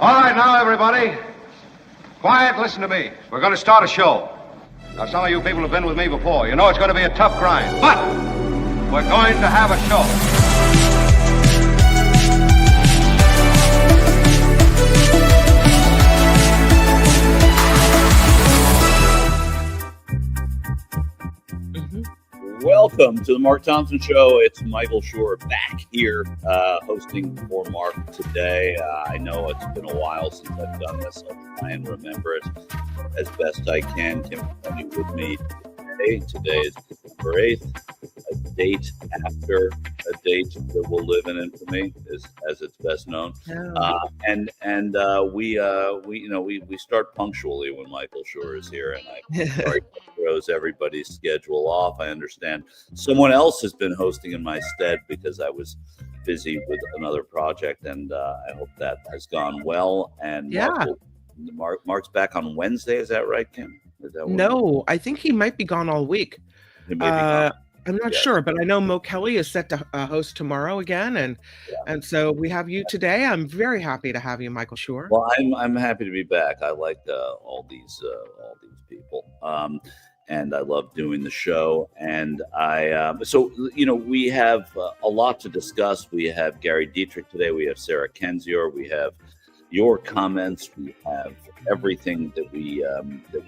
All right, now, everybody. Quiet, listen to me. We're going to start a show. Now, some of you people have been with me before. You know it's going to be a tough grind, but we're going to have a show. Welcome to the Mark Thompson Show. It's Michael Schur back here hosting for Mark today. I know it's been a while since I've done this. I'll try and remember it as best I can. Kim Kendzior with me today. Today is December 8th, a date after a date that will live in infamy, as it's best known. We start punctually when Michael Schur is here, and I sorry throws everybody's schedule off. I understand someone else has been hosting in my stead because I was busy with another project, and I hope that has gone well. And Mark's back on Wednesday. Is that right, Kim? No, I think he might be gone all week. I'm not sure, but I know Mo Kelly is set to host tomorrow again, and so we have you today. I'm very happy to have you, Michael Schur. Well, I'm happy to be back. I like all these people, and I love doing the show. And we have a lot to discuss. We have Gary Dietrich today. We have Sarah Kendzior. We have your comments. We have everything that we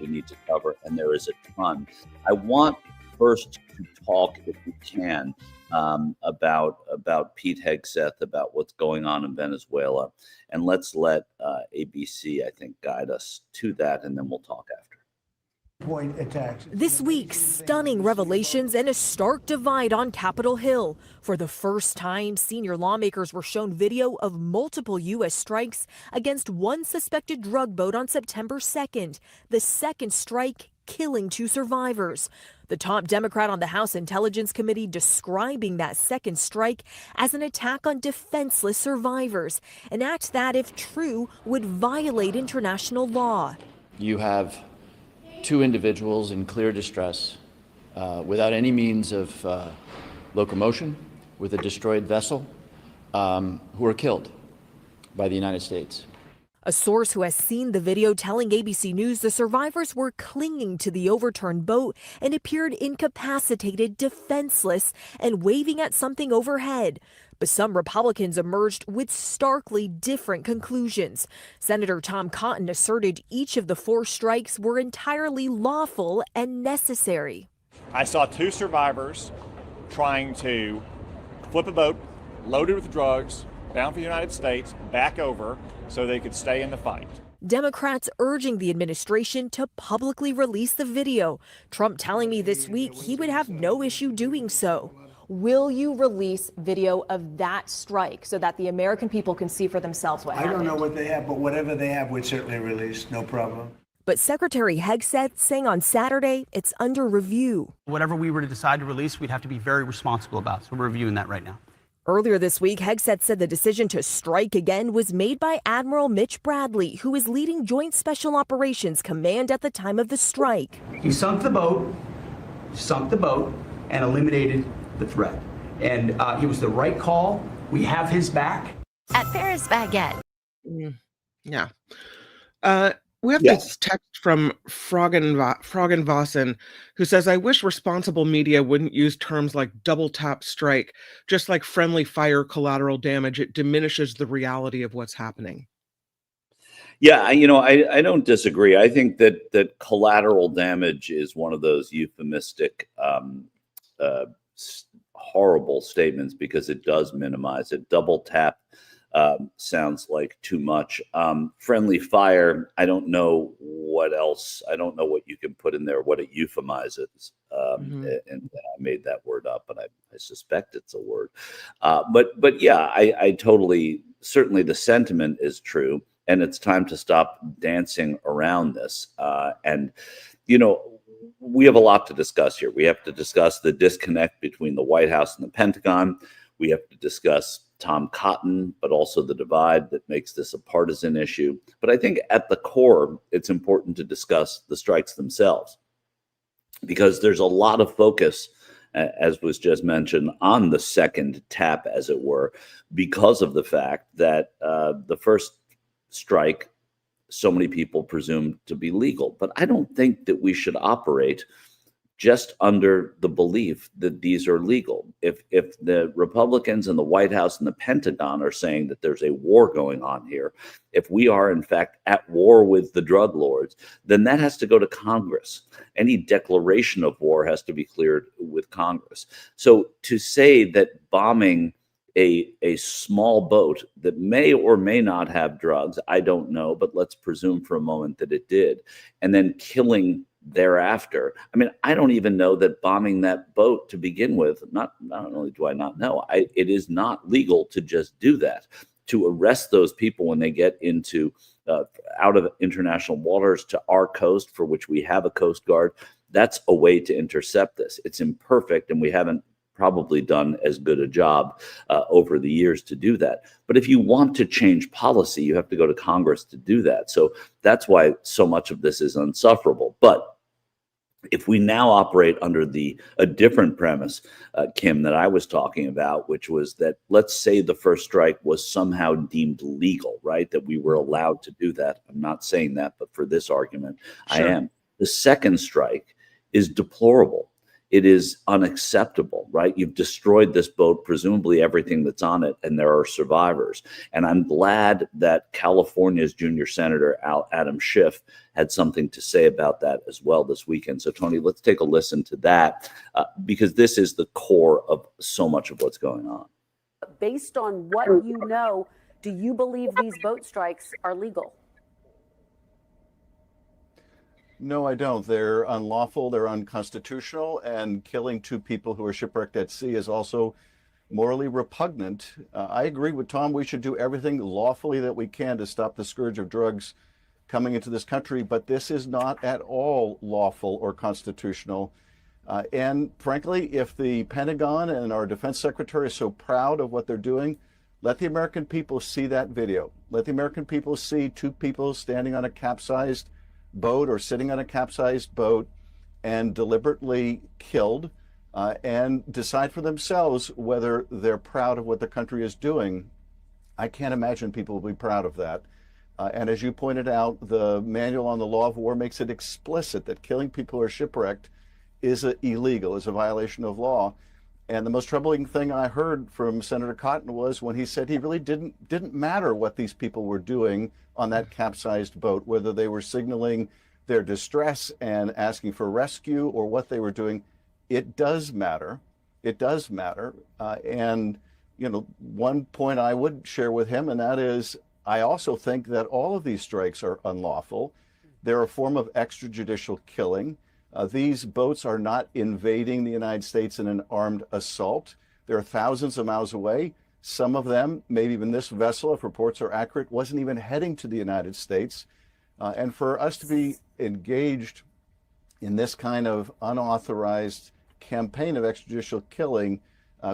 need to cover, and there is a ton. I want first to talk, if we can, about Pete Hegseth, about what's going on in Venezuela, and let's let ABC, I think, guide us to that, and then we'll talk after. This week, stunning revelations and a stark divide on Capitol Hill. For the first time, senior lawmakers were shown video of multiple U.S. strikes against one suspected drug boat on September 2nd, the second strike killing 2 survivors. The top Democrat on the House Intelligence Committee describing that second strike as an attack on defenseless survivors, an act that, if true, would violate international law. You have 2 individuals in clear distress, without any means of locomotion, with a destroyed vessel, who are killed by the United States. A source who has seen the video telling ABC News the survivors were clinging to the overturned boat and appeared incapacitated, defenseless, and waving at something overhead. But some Republicans emerged with starkly different conclusions. Senator Tom Cotton asserted each of the 4 strikes were entirely lawful and necessary. I saw 2 survivors trying to flip a boat loaded with drugs, bound for the United States, back over so they could stay in the fight. Democrats urging the administration to publicly release the video. Trump telling me this week he would have no issue doing so. Will you release video of that strike so that the American people can see for themselves what happened? I don't know what they have, but whatever they have, we'd certainly release, no problem. But Secretary Hegseth saying on Saturday it's under review. Whatever we were to decide to release, we'd have to be very responsible about. So we're reviewing that right now. Earlier this week, Hegseth said the decision to strike again was made by Admiral Mitch Bradley, who is leading Joint Special Operations Command at the time of the strike. He sunk the boat, and eliminated the threat. And it was the right call. We have his back. At Paris Baguette. Yeah. We have this text from Froggenvossen, who says, I wish responsible media wouldn't use terms like double tap strike, just like friendly fire collateral damage. It diminishes the reality of what's happening. Yeah, I don't disagree. I think that collateral damage is one of those euphemistic, horrible statements because it does minimize it. Double tap sounds like too much. Friendly fire, I don't know what else. I don't know what you can put in there, what it euphemizes. And I made that word up, but I suspect it's a word. But yeah, I totally, certainly the sentiment is true, and it's time to stop dancing around this. And, we have a lot to discuss here. We have to discuss the disconnect between the White House and the Pentagon. We have to discuss Tom Cotton, but also the divide that makes this a partisan issue. But I think at the core, it's important to discuss the strikes themselves, because there's a lot of focus, as was just mentioned, on the second tap, as it were, because of the fact that the first strike so many people presumed to be legal. But I don't think that we should operate just under the belief that these are legal. If the Republicans in the White House and the Pentagon are saying that there's a war going on here, if we are in fact at war with the drug lords, then that has to go to Congress. Any declaration of war has to be cleared with Congress. So to say that bombing a small boat that may or may not have drugs, I don't know, but let's presume for a moment that it did, and then killing thereafter. I mean, I don't even know that bombing that boat to begin with, not only do I not know, it is not legal to just do that. To arrest those people when they get into out of international waters to our coast, for which we have a Coast Guard, that's a way to intercept this. It's imperfect, and we haven't probably done as good a job over the years to do that. But if you want to change policy, you have to go to Congress to do that. So that's why so much of this is unsufferable. But if we now operate under a different premise, Kim, that I was talking about, which was that let's say the first strike was somehow deemed legal, right? That we were allowed to do that. I'm not saying that, but for this argument, sure, I am. The second strike is deplorable. It is unacceptable, right? You've destroyed this boat, presumably everything that's on it, and there are survivors. And I'm glad that California's junior senator, Adam Schiff, had something to say about that as well this weekend. So, Tony, let's take a listen to that because this is the core of so much of what's going on. Based on what you know, do you believe these boat strikes are legal? No, I don't. They're unlawful, they're unconstitutional, and killing two people who are shipwrecked at sea is also morally repugnant. I agree with Tom. We should do everything lawfully that we can to stop the scourge of drugs coming into this country, but this is not at all lawful or constitutional. And frankly, if the Pentagon and our defense secretary are so proud of what they're doing, let the American people see that video. Let the American people see two people standing on a capsized boat or sitting on a capsized boat and deliberately killed and decide for themselves whether they're proud of what the country is doing. I can't imagine people will be proud of that. And as you pointed out, the manual on the law of war makes it explicit that killing people who are shipwrecked is illegal, is a violation of law. And the most troubling thing I heard from Senator Cotton was when he said he really didn't matter what these people were doing on that capsized boat, whether they were signaling their distress and asking for rescue or what they were doing. It does matter. It does matter. And, you know, one point I would share with him, and that is, I also think that all of these strikes are unlawful. They're a form of extrajudicial killing. These boats are not invading the United States in an armed assault. They're thousands of miles away. Some of them, maybe even this vessel, if reports are accurate, wasn't even heading to the United States. And for us to be engaged in this kind of unauthorized campaign of extrajudicial killing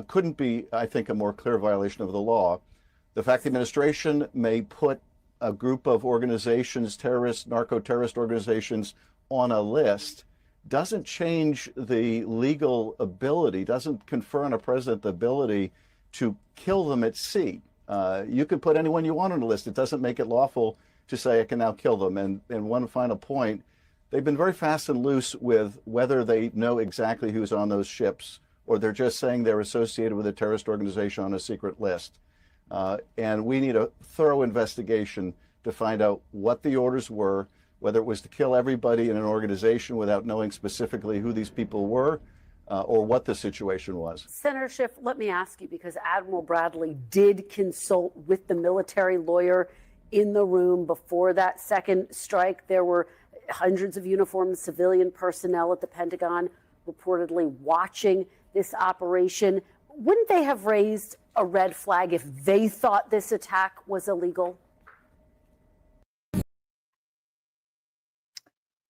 couldn't be, I think, a more clear violation of the law. The fact the administration may put a group of organizations, terrorist, narco-terrorist organizations, on a list doesn't change the legal ability, doesn't confer on a president the ability to kill them at sea. You can put anyone you want on a list. It doesn't make it lawful to say I can now kill them. And one final point, they've been very fast and loose with whether they know exactly who's on those ships or they're just saying they're associated with a terrorist organization on a secret list. And we need a thorough investigation to find out what the orders were, whether it was to kill everybody in an organization without knowing specifically who these people were, or what the situation was. Senator Schiff, let me ask you, because Admiral Bradley did consult with the military lawyer in the room before that second strike. There were hundreds of uniformed civilian personnel at the Pentagon reportedly watching this operation. Wouldn't they have raised a red flag if they thought this attack was illegal?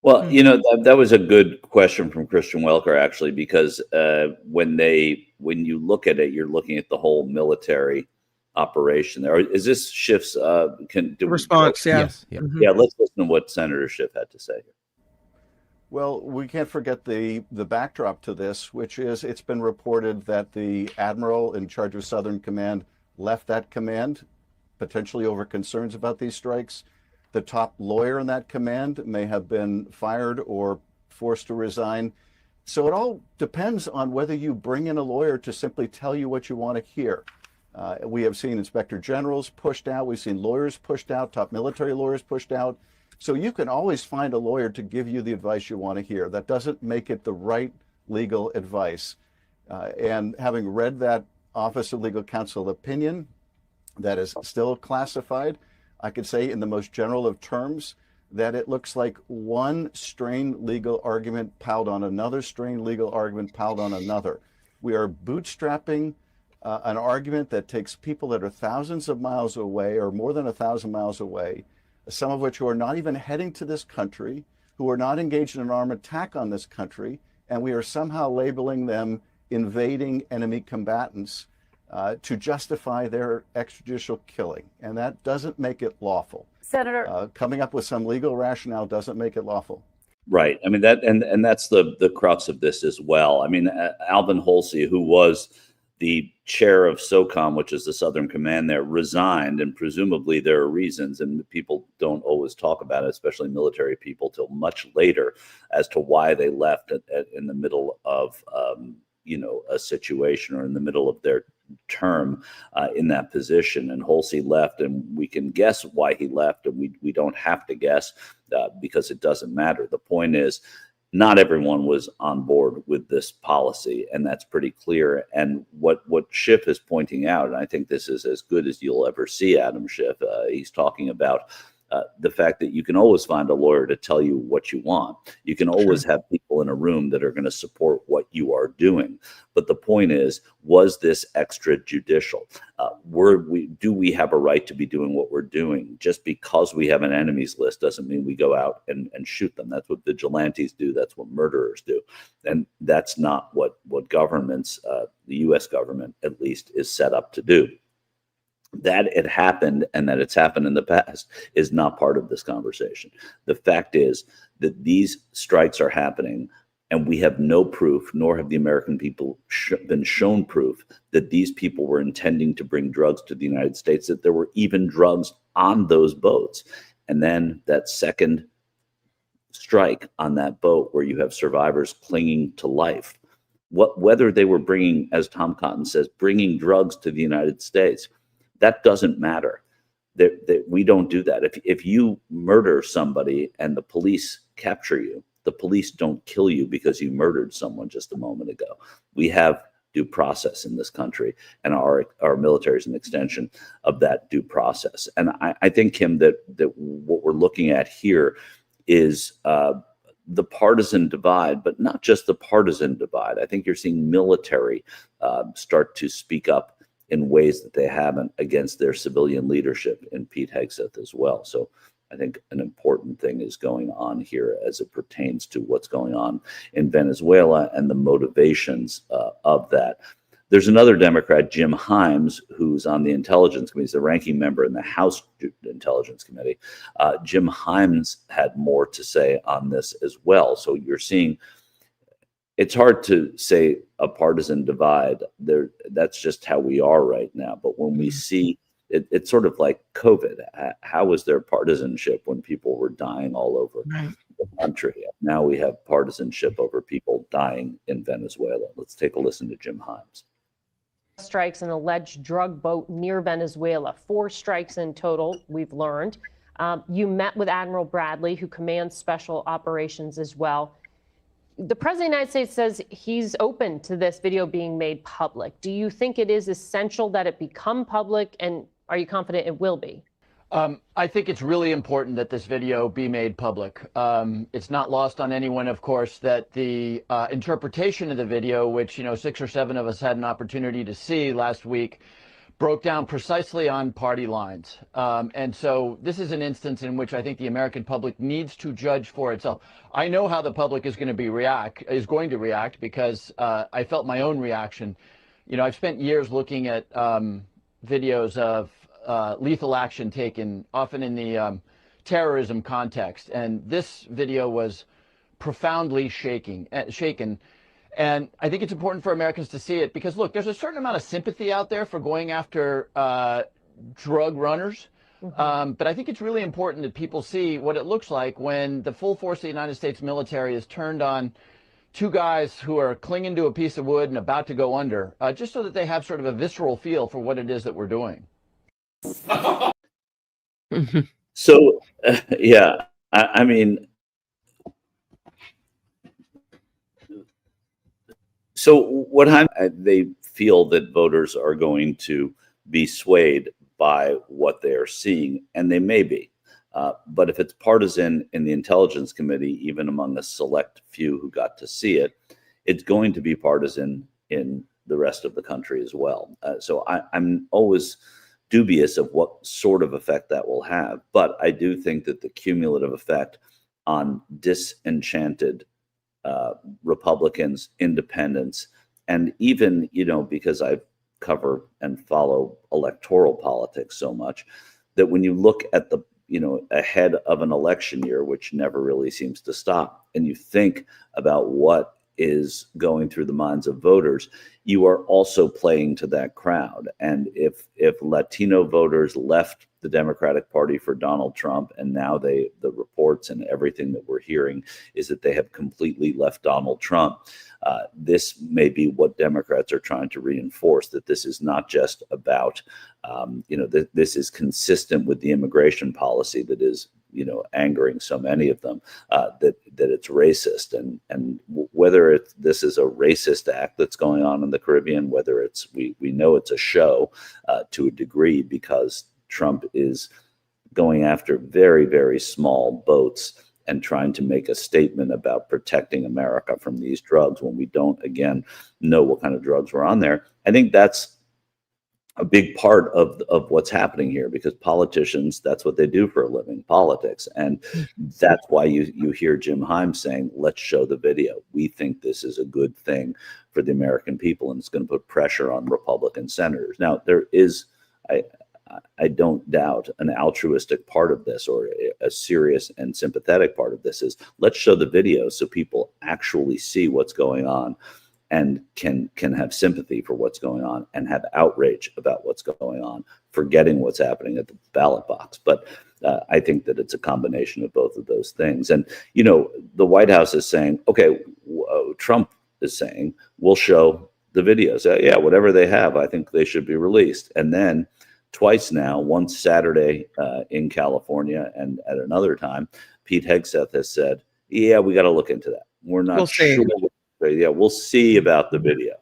Well, you know, that was a good question from Christian Welker, actually, because when you look at it, you're looking at the whole military operation there. Is this Schiff's response? Yeah. Yes. Yeah. Yeah. Let's listen to what Senator Schiff had to say. Well, we can't forget the backdrop to this, which is it's been reported that the admiral in charge of Southern Command left that command potentially over concerns about these strikes. The top lawyer in that command may have been fired or forced to resign. So it all depends on whether you bring in a lawyer to simply tell you what you want to hear. We have seen inspector generals pushed out. We've seen lawyers pushed out, top military lawyers pushed out. So you can always find a lawyer to give you the advice you want to hear. That doesn't make it the right legal advice. And having read that Office of Legal Counsel opinion that is still classified, I could say in the most general of terms that it looks like one strained legal argument piled on another strained legal argument piled on another. We are bootstrapping an argument that takes people that are thousands of miles away or more than 1,000 miles away, some of which who are not even heading to this country, who are not engaged in an armed attack on this country, and we are somehow labeling them invading enemy combatants to justify their extrajudicial killing. And that doesn't make it lawful. Senator, coming up with some legal rationale doesn't make it lawful. Right. I mean, that and that's the crux of this as well. I mean, Alvin Holsey, who was the chair of SOCOM, which is the Southern Command there, resigned, and presumably there are reasons, and people don't always talk about it, especially military people, till much later, as to why they left in the middle of a situation or in the middle of their term in that position. And Holsey left, and we can guess why he left, and we don't have to guess because it doesn't matter. The point is, not everyone was on board with this policy, and that's pretty clear. And what Schiff is pointing out, and I think this is as good as you'll ever see Adam Schiff, he's talking about the fact that you can always find a lawyer to tell you what you want. You can always have people in a room that are going to support what you are doing. But the point is, was this extrajudicial? Do we have a right to be doing what we're doing? Just because we have an enemies list doesn't mean we go out and shoot them. That's what vigilantes do. That's what murderers do. And that's not what governments, the U.S. government at least, is set up to do. That it happened and that it's happened in the past is not part of this conversation. The fact is that these strikes are happening, and we have no proof, nor have the American people been shown proof that these people were intending to bring drugs to the United States, that there were even drugs on those boats. And then that second strike on that boat where you have survivors clinging to life, whether they were bringing, as Tom Cotton says, bringing drugs to the United States, that doesn't matter. That we don't do that. If you murder somebody and the police capture you, the police don't kill you because you murdered someone just a moment ago. We have due process in this country, and our military is an extension of that due process. And I think, Kim, that what we're looking at here is the partisan divide, but not just the partisan divide. I think you're seeing military start to speak up in ways that they haven't against their civilian leadership in Pete Hegseth as well. So I think an important thing is going on here as it pertains to what's going on in Venezuela and the motivations of that. There's another Democrat, Jim Himes, who's on the Intelligence Committee. He's the ranking member in the House Intelligence Committee. Jim Himes had more to say on this as well. So you're seeing, it's hard to say a partisan divide. That's just how we are right now. But when we see it, it's sort of like COVID. How was there partisanship when people were dying all over the country? Now we have partisanship over people dying in Venezuela. Let's take a listen to Jim Himes. Strikes an alleged drug boat near Venezuela. 4 strikes in total, we've learned. You met with Admiral Bradley, who commands special operations as well. The President of the United States says he's open to this video being made public. Do you think it is essential that it become public, and are you confident it will be? I think it's really important that this video be made public. It's not lost on anyone, of course, that the interpretation of the video, which 6 or 7 of us had an opportunity to see last week, broke down precisely on party lines. And so this is an instance in which I think the American public needs to judge for itself. I know how the public is going to react because I felt my own reaction. I've spent years looking at videos of lethal action taken, often in the terrorism context. And this video was profoundly shaken. And I think it's important for Americans to see it because, look, there's a certain amount of sympathy out there for going after drug runners. But I think it's really important that people see what it looks like when the full force of the United States military is turned on two guys who are clinging to a piece of wood and about to go under, just so that they have sort of a visceral feel for what it is that we're doing. So, yeah, I mean, so they feel that voters are going to be swayed by what they are seeing, and they may be. But if it's partisan in the Intelligence Committee, even among a select few who got to see it, it's going to be partisan in the rest of the country as well. So I'm always dubious of what sort of effect that will have. But I do think that the cumulative effect on disenchanted Republicans, independents, and even, because I cover and follow electoral politics so much, that when you look at the, ahead of an election year, which never really seems to stop, and you think about what is going through the minds of voters, you are also playing to that crowd. And if Latino voters left the Democratic Party for Donald Trump, and now the reports and everything that we're hearing is that they have completely left Donald Trump, this may be what Democrats are trying to reinforce, that this is not just about, this is consistent with the immigration policy that is, angering so many of them, that it's racist, and whether this is a racist act that's going on in the Caribbean, whether it's we know it's a show to a degree, because Trump is going after very, very small boats and trying to make a statement about protecting America from these drugs when we don't, again, know what kind of drugs were on there. I think that's a big part of what's happening here, because politicians, that's what they do for a living, politics. And that's why you hear Jim Himes saying, let's show the video. We think this is a good thing for the American people, and it's going to put pressure on Republican senators. Now, there is, I don't doubt, an altruistic part of this, or a serious and sympathetic part of this, is let's show the video so people actually see what's going on and can have sympathy for what's going on and have outrage about what's going on, forgetting what's happening at the ballot box. But I think that it's a combination of both of those things. And, the White House is saying, okay, Trump is saying, we'll show the videos. Yeah, whatever they have, I think they should be released. And then twice now, once Saturday in California, and at another time, Pete Hegseth has said, yeah, we got to look into that. We're not sure. Yeah, we'll see about the video.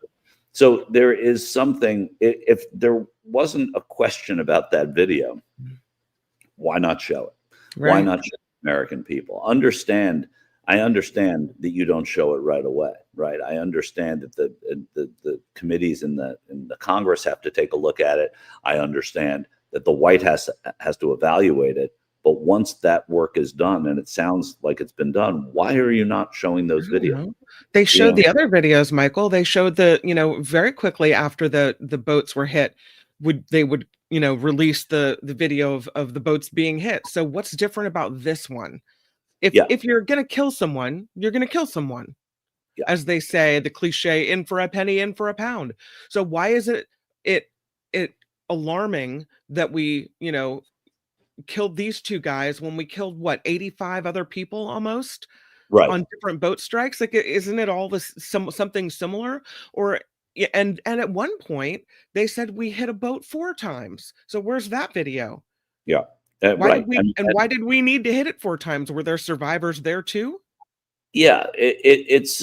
So there is something, if there wasn't a question about that video, why not show it? Right. Why not show American people? I understand that you don't show it right away, right? I understand that the committees in the Congress have to take a look at it. I understand that the White House has to evaluate it. But once that work is done, and it sounds like it's been done, why are you not showing those videos? They showed the other videos, Michael. They showed very quickly after the boats were hit, they would release the video of the boats being hit. So what's different about this one? If you're going to kill someone, you're going to kill someone. Yeah. As they say, the cliche, in for a penny, in for a pound. So why is it alarming that we, killed these two guys when we killed 85 other people almost, right, on different boat strikes? Like, isn't it all this something similar? Or and at one point they said we hit a boat 4 times. So where's that video? Yeah. Why did we need to hit it 4 times? Were there survivors there too? Yeah, it's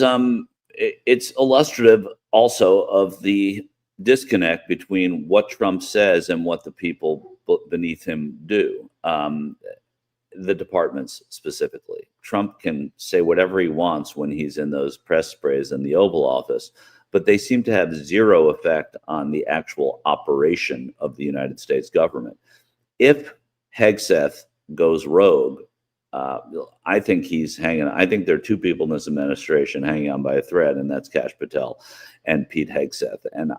illustrative also of the disconnect between what Trump says and what the people beneath him do. The departments specifically. Trump can say whatever he wants when he's in those press sprays in the Oval Office, but they seem to have zero effect on the actual operation of the United States government. If Hegseth goes rogue, I think he's hanging. I think there are 2 people in this administration hanging on by a thread, and that's Kash Patel and Pete Hegseth. And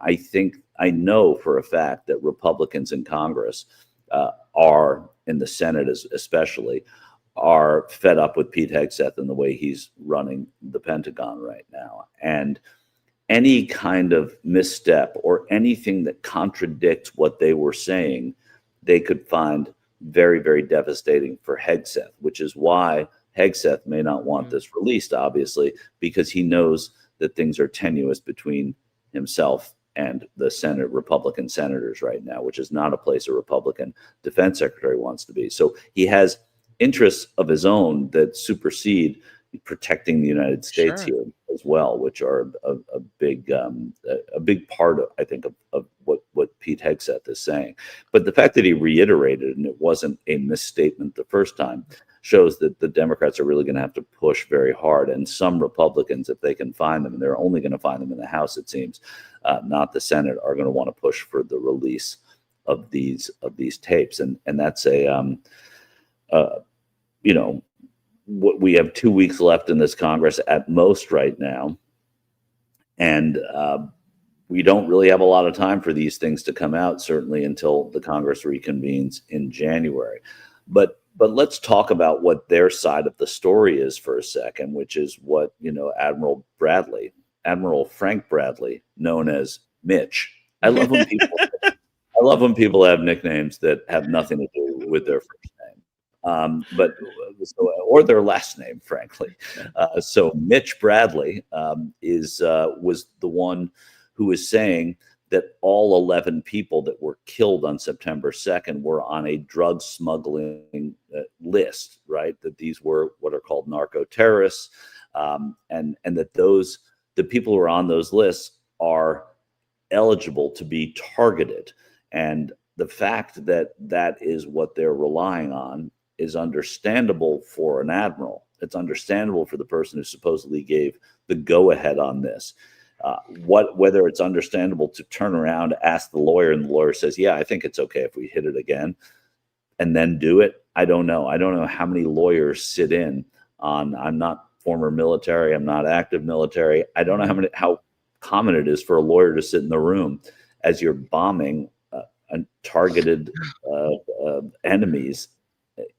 I know for a fact that Republicans in Congress are, in the Senate especially, are fed up with Pete Hegseth and the way he's running the Pentagon right now. And any kind of misstep or anything that contradicts what they were saying they could find very, very devastating for Hegseth, which is why Hegseth may not want this released, obviously, because he knows that things are tenuous between himself and the Senate Republican senators right now, which is not a place a Republican defense secretary wants to be. So he has interests of his own that supersede protecting the United States here as well, which are a big part of, I think, of what Pete Hegseth is saying. But the fact that he reiterated, and it wasn't a misstatement the first time, shows that the Democrats are really going to have to push very hard. And some Republicans, if they can find them, and they're only going to find them in the House, it seems, not the Senate, are going to want to push for the release of these tapes. And that's what we have 2 weeks left in this Congress at most right now. And we don't really have a lot of time for these things to come out, certainly until the Congress reconvenes in January. But let's talk about what their side of the story is for a second, which is what, Admiral Frank Bradley, known as Mitch. I love when people have nicknames that have nothing to do with their first name. Or their last name, frankly. So Mitch Bradley was the one who was saying that all 11 people that were killed on September 2nd were on a drug smuggling list, right? That these were what are called narco terrorists, and that the people who are on those lists are eligible to be targeted. And the fact that that is what they're relying on is understandable for an admiral. It's understandable for the person who supposedly gave the go-ahead on this. Whether it's understandable to turn around, ask the lawyer, and the lawyer says, yeah, I think it's okay if we hit it again, and then do it. I don't know. I don't know how many lawyers sit in on, I'm not former military, I'm not active military. I don't know how common it is for a lawyer to sit in the room as you're bombing targeted enemies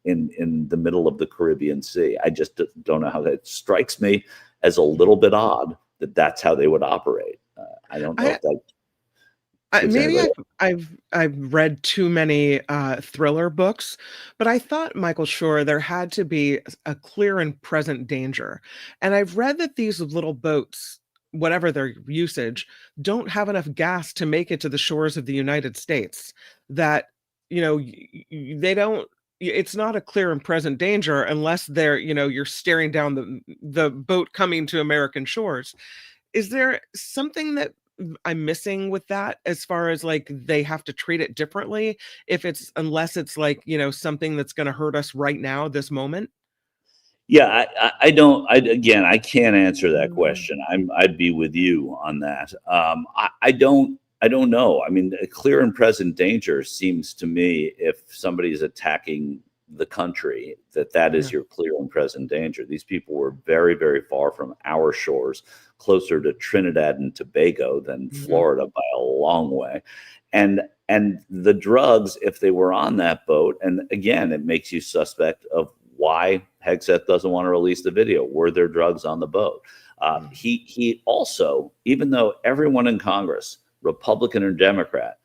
in the middle of the Caribbean Sea. I just don't know how that strikes me as a little bit odd that that's how they would operate. I don't know if that. Maybe I've read too many thriller books, but I thought, Michael Schur, there had to be a clear and present danger. And I've read that these little boats, whatever their usage, don't have enough gas to make it to the shores of the United States. That, they don't. It's not a clear and present danger unless you're staring down the boat coming to American shores. Is there something that I'm missing with that, as far as like they have to treat it differently unless it's like, something that's going to hurt us right now, this moment? Yeah, I don't. I can't answer that question. I'd be with you on that. I don't know. I mean, a clear and present danger seems to me, if somebody is attacking the country, that is your clear and present danger. These people were very, very far from our shores, closer to Trinidad and Tobago than Florida by a long way. And the drugs, if they were on that boat, and again, it makes you suspect of why Hegseth doesn't want to release the video. Were there drugs on the boat? He also, even though everyone in Congress, Republican or Democrat,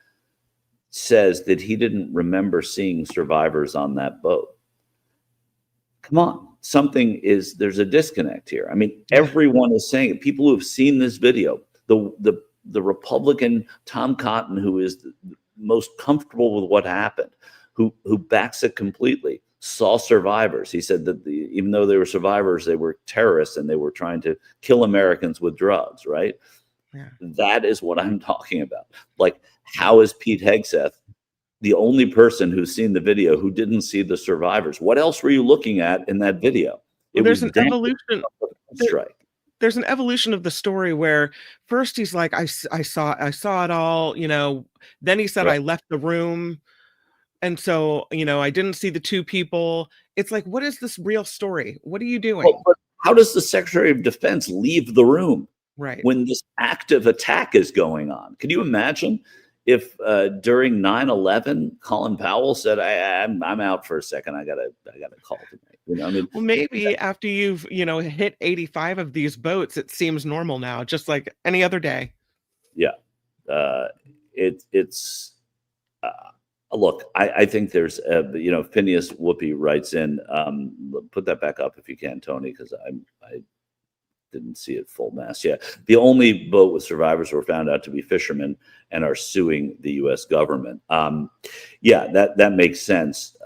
says that he didn't remember seeing survivors on that boat. Come on, there's a disconnect here. I mean, everyone is saying it. People who have seen this video, the Republican Tom Cotton, who is the most comfortable with what happened, who backs it completely, saw survivors. He said that even though they were survivors, they were terrorists and they were trying to kill Americans with drugs, right? Yeah. That is what I'm talking about. Like, how is Pete Hegseth the only person who's seen the video who didn't see the survivors? What else were you looking at in that video? There's an evolution. There's an evolution of the story where first he's like, I saw it all, then he said, I left the room. And so, I didn't see the two people. It's like, what is this real story? What are you doing? Well, but how does the Secretary of Defense leave the room when this active attack is going on? Can you imagine if during 9/11, Colin Powell said, I'm out for a second. I gotta call tonight. Well, maybe after you've, hit 85 of these boats, it seems normal now, just like any other day. Yeah. It's Look, I think there's, Phineas Whoopi writes in, put that back up if you can, Tony, because I didn't see it full mass yet. The only boat with survivors were found out to be fishermen and are suing the U.S. government. That makes sense.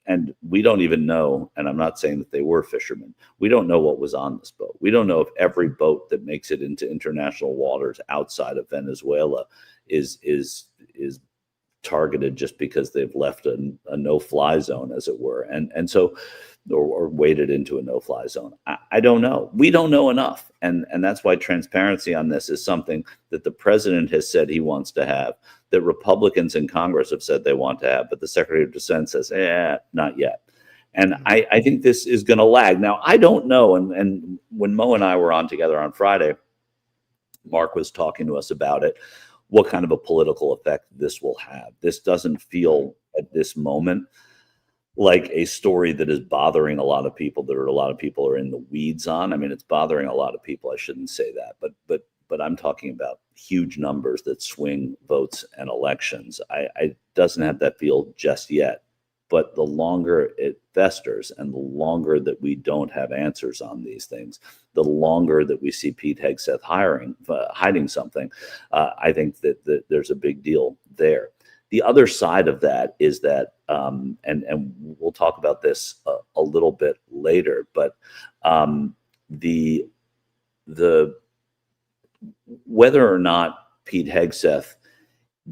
And we don't even know, and I'm not saying that they were fishermen, we don't know what was on this boat. We don't know if every boat that makes it into international waters outside of Venezuela is targeted just because they've left a no-fly zone, as it were, and so or waded into a no-fly zone. I don't know. We don't know enough, and that's why transparency on this is something that the president has said he wants to have, that Republicans in Congress have said they want to have, but the Secretary of Defense says, not yet. And I think this is going to lag. Now, I don't know, and when Mo and I were on together on Friday, Mark was talking to us about it, what kind of a political effect this will have. This doesn't feel at this moment like a story that is bothering a lot of people, that a lot of people are in the weeds on. I mean, it's bothering a lot of people. I shouldn't say that, but I'm talking about huge numbers that swing votes and elections. I doesn't have that feel just yet. But the longer it festers and the longer that we don't have answers on these things, the longer that we see Pete Hegseth hiding something, I think that there's a big deal there. The other side of that is that, and we'll talk about this a little bit later, but the whether or not Pete Hegseth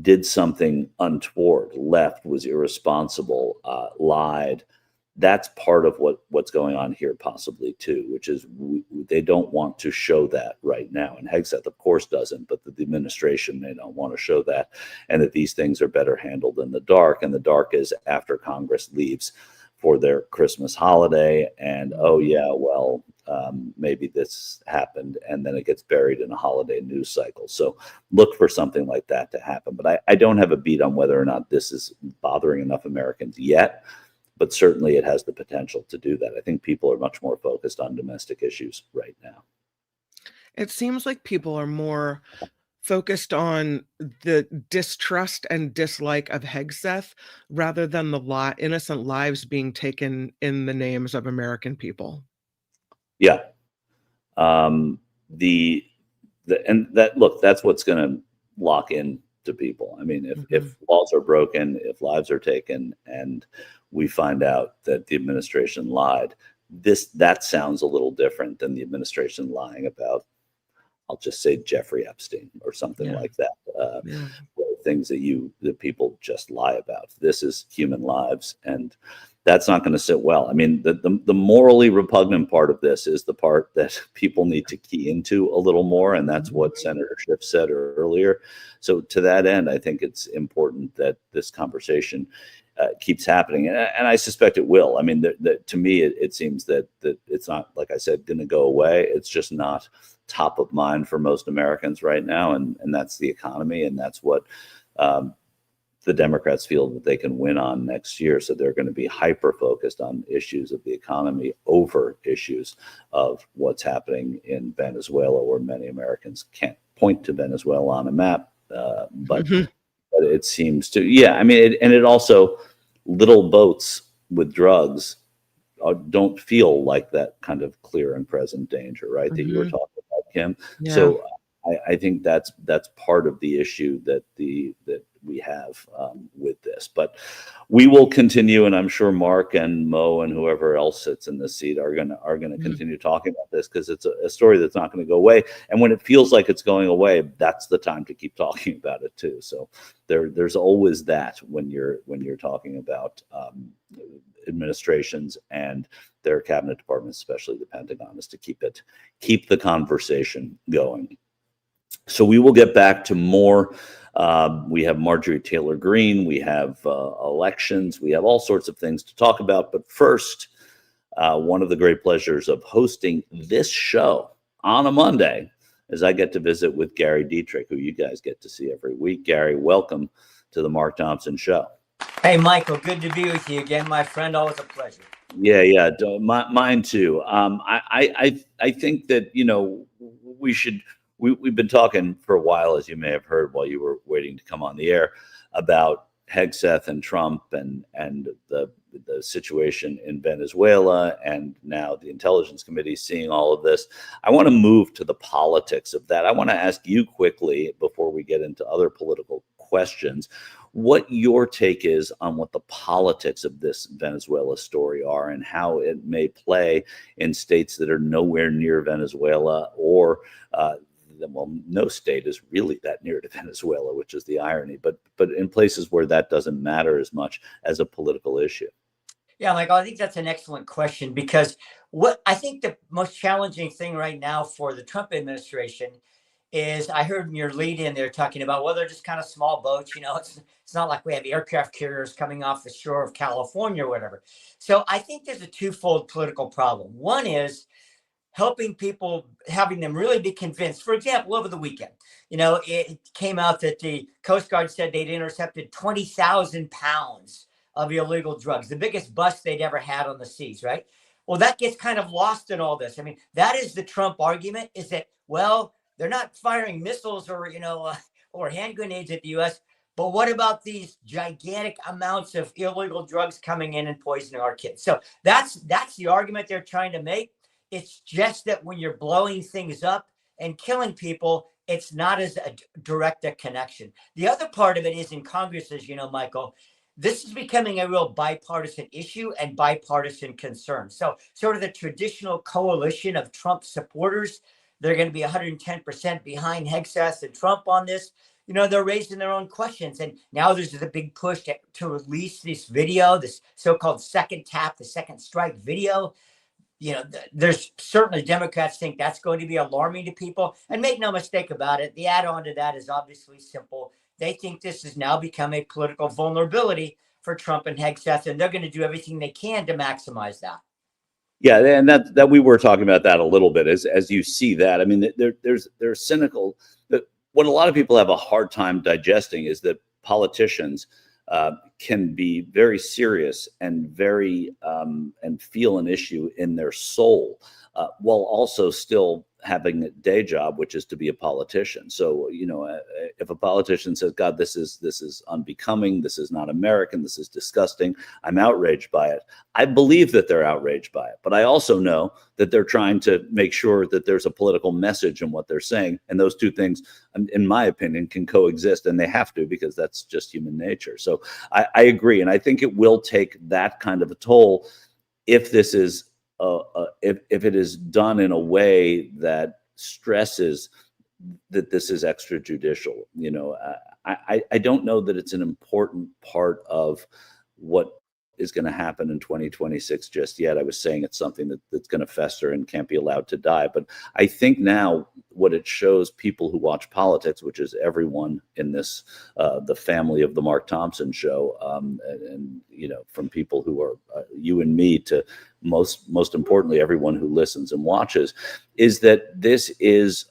did something untoward, left, was irresponsible, lied, that's part of what's going on here possibly too, which is they don't want to show that right now. And Hegseth, of course, doesn't, but the administration may not want to show that, and that these things are better handled in the dark. And the dark is after Congress leaves for their Christmas holiday, and maybe this happened, and then it gets buried in a holiday news cycle. So look for something like that to happen. But I don't have a beat on whether or not this is bothering enough Americans yet, but certainly it has the potential to do that. I think people are much more focused on domestic issues right now. It seems like people are more focused on the distrust and dislike of Hegseth rather than the innocent lives being taken in the names of American people. Yeah. And that's what's going to lock in to people. I mean, if laws are broken, if lives are taken, and we find out that the administration lied, that sounds a little different than the administration lying about, I'll just say, Jeffrey Epstein or something like that. Things that people just lie about. This is human lives, and that's not going to sit well. I mean, the morally repugnant part of this is the part that people need to key into a little more, and that's what Senator Schiff said earlier. So to that end, I think it's important that this conversation keeps happening, and I suspect it will. I mean, to me, it seems that it's not, like I said, going to go away. It's just not top of mind for most Americans right now, and that's the economy, and that's what the Democrats feel that they can win on next year. So they're going to be hyper focused on issues of the economy over issues of what's happening in Venezuela, where many Americans can't point to Venezuela on a map, but it seems to, I mean, it also, little boats with drugs don't feel like that kind of clear and present danger, right? That you were talking about, Kim. Yeah. So I think that's part of the issue that we have with this. But we will continue, and I'm sure Mark and Mo and whoever else sits in this seat are gonna continue talking about this, because it's a story that's not going to go away. And when it feels like it's going away, that's the time to keep talking about it too. So there's always that when you're talking about administrations and their cabinet departments, especially the Pentagon, is to keep the conversation going. So we will get back to more. We have Marjorie Taylor Greene, we have elections, we have all sorts of things to talk about. But first, one of the great pleasures of hosting this show on a Monday is I get to visit with Gary Dietrich, who you guys get to see every week. Gary, welcome to the Mark Thompson Show. Hey, Michael, good to be with you again, my friend. Always a pleasure. Yeah, mine too. I think that, we've been talking for a while, as you may have heard while you were waiting to come on the air, about Hegseth and Trump and the situation in Venezuela, and now the Intelligence Committee seeing all of this, I want to move to the politics of that. I want to ask you quickly, before we get into other political questions, what your take is on what the politics of this Venezuela story are and how it may play in states that are nowhere near Venezuela, or well, no state is really that near to Venezuela, which is the irony, but in places where that doesn't matter as much as a political issue. Yeah, Michael, I think that's an excellent question, because what I think the most challenging thing right now for the Trump administration is, I heard in your lead in there talking about, well, they're just kind of small boats. It's not like we have aircraft carriers coming off the shore of California or whatever. So I think there's a twofold political problem. One is helping people, having them really be convinced. For example, over the weekend, it came out that the Coast Guard said they'd intercepted 20,000 pounds of illegal drugs, the biggest bust they'd ever had on the seas, right? Well, that gets kind of lost in all this. I mean, that is the Trump argument, is that, well, they're not firing missiles or, or hand grenades at the U.S., but what about these gigantic amounts of illegal drugs coming in and poisoning our kids? So that's the argument they're trying to make. It's just that when you're blowing things up and killing people, it's not as direct a connection. The other part of it is, in Congress, as you know, Michael, this is becoming a real bipartisan issue and bipartisan concern. So sort of the traditional coalition of Trump supporters, they're going to be 110% behind Hegseth and Trump on this. They're raising their own questions. And now there's a big push to release this video, this so-called second tap, the second strike video. There's certainly Democrats think that's going to be alarming to people. And make no mistake about it, the add-on to that is obviously simple. They think this has now become a political vulnerability for Trump and Hegseth, and they're going to do everything they can to maximize that. Yeah, and that we were talking about that a little bit as you see that. I mean, they're cynical. But what a lot of people have a hard time digesting is that politicians can be very serious and very and feel an issue in their soul, while also still having a day job, which is to be a politician. So, if a politician says, God, this is unbecoming, this is not American, this is disgusting, I'm outraged by it, I believe that they're outraged by it. But I also know that they're trying to make sure that there's a political message in what they're saying. And those two things, in my opinion, can coexist, and they have to, because that's just human nature. So I agree. And I think it will take that kind of a toll if this is if it is done in a way that stresses that this is extrajudicial. I don't know that it's an important part of what is going to happen in 2026 just yet. I was saying it's something that's going to fester and can't be allowed to die. But I think now what it shows people who watch politics, which is everyone in this, the family of the Mark Thompson show, and from people who are you and me to most importantly, everyone who listens and watches, is that this is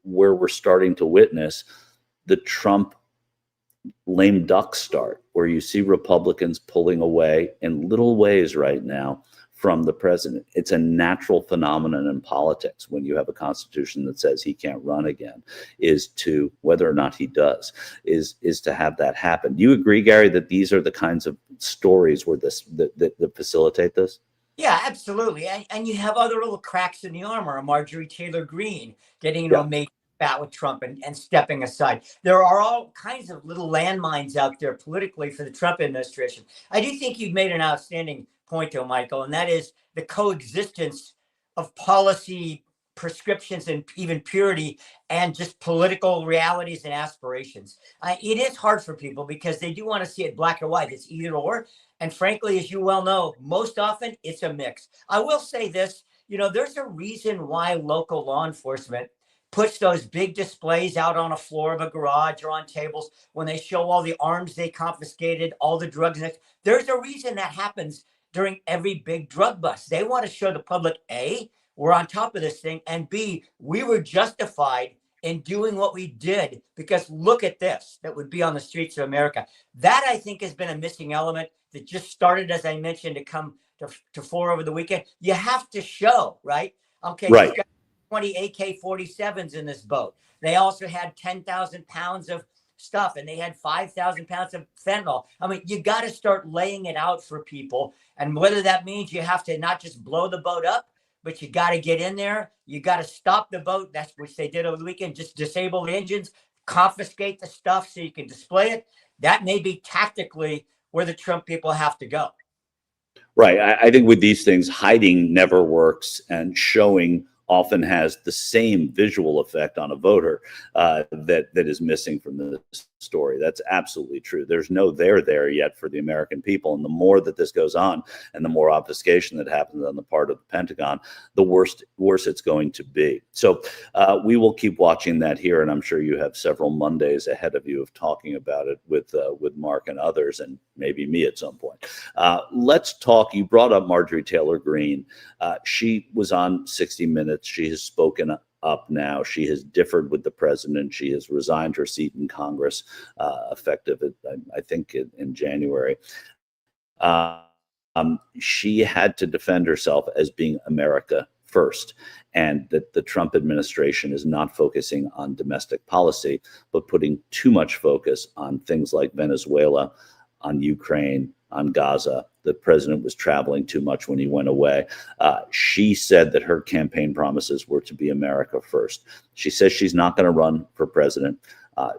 where we're starting to witness the Trump lame duck start, where you see Republicans pulling away in little ways right now from the president. It's a natural phenomenon in politics when you have a constitution that says he can't run again, is to, whether or not he does, is to have that happen. Do you agree, Gary, that these are the kinds of stories where that facilitate this? Yeah, absolutely. And you have other little cracks in the armor. Marjorie Taylor Greene getting into a major spat with Trump and stepping aside. There are all kinds of little landmines out there politically for the Trump administration. I do think you've made an outstanding point, though, Michael, and that is the coexistence of policy prescriptions and even purity and just political realities and aspirations. It is hard for people because they do want to see it black or white. It's either or. And frankly, as you well know, most often it's a mix. I will say this, there's a reason why local law enforcement puts those big displays out on a floor of a garage or on tables when they show all the arms they confiscated, all the drugs. There's a reason that happens during every big drug bust. They want to show the public, A, we're on top of this thing, and B, we were justified in doing what we did because look at this, that would be on the streets of America. That, I think, has been a missing element that just started, as I mentioned, to come to fore over the weekend. You have to show, right? Okay, right. 20 AK-47s in this boat. They also had 10,000 pounds of stuff, and they had 5,000 pounds of fentanyl. I mean, you got to start laying it out for people. And whether that means you have to not just blow the boat up, but you got to get in there. You got to stop the boat. That's what they did over the weekend. Just disable the engines, confiscate the stuff so you can display it. That may be tactically where the Trump people have to go. Right. I think with these things, hiding never works, and showing often has the same visual effect on a voter that is missing from the story. That's absolutely true. There's no there yet for the American people. And the more that this goes on and the more obfuscation that happens on the part of the Pentagon, the worse it's going to be. So we will keep watching that here. And I'm sure you have several Mondays ahead of you of talking about it with Mark and others, and maybe me at some point. Let's talk. You brought up Marjorie Taylor Greene. She was on 60 Minutes. She has spoken up now. She has differed with the president. She has resigned her seat in Congress, effective, I think, in January. She had to defend herself as being America first, and that the Trump administration is not focusing on domestic policy, but putting too much focus on things like Venezuela, on Ukraine, on Gaza. The president was traveling too much when he went away. She said that her campaign promises were to be America first. She says she's not going to run for president.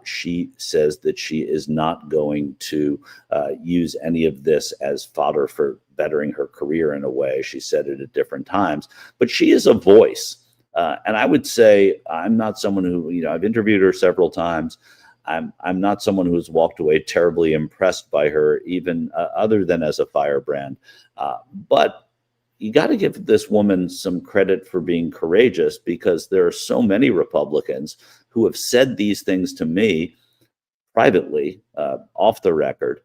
She says that she is not going to use any of this as fodder for bettering her career in a way. She said it at different times, but she is a voice. And I would say I'm not someone who, I've interviewed her several times. I'm not someone who's walked away terribly impressed by her, even other than as a firebrand. But you got to give this woman some credit for being courageous, because there are so many Republicans who have said these things to me privately, off the record,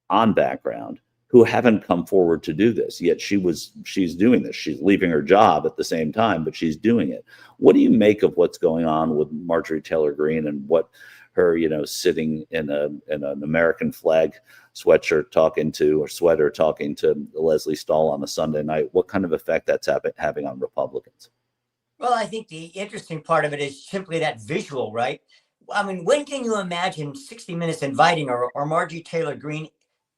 on background, who haven't come forward to do this. Yet she's doing this. She's leaving her job at the same time, but she's doing it. What do you make of what's going on with Marjorie Taylor Greene, and what her, sitting in an American flag sweatshirt talking to Leslie Stahl on a Sunday night? What kind of effect that's having on Republicans? Well, I think the interesting part of it is simply that visual, right? I mean, when can you imagine 60 Minutes inviting her, or Marjorie Taylor Greene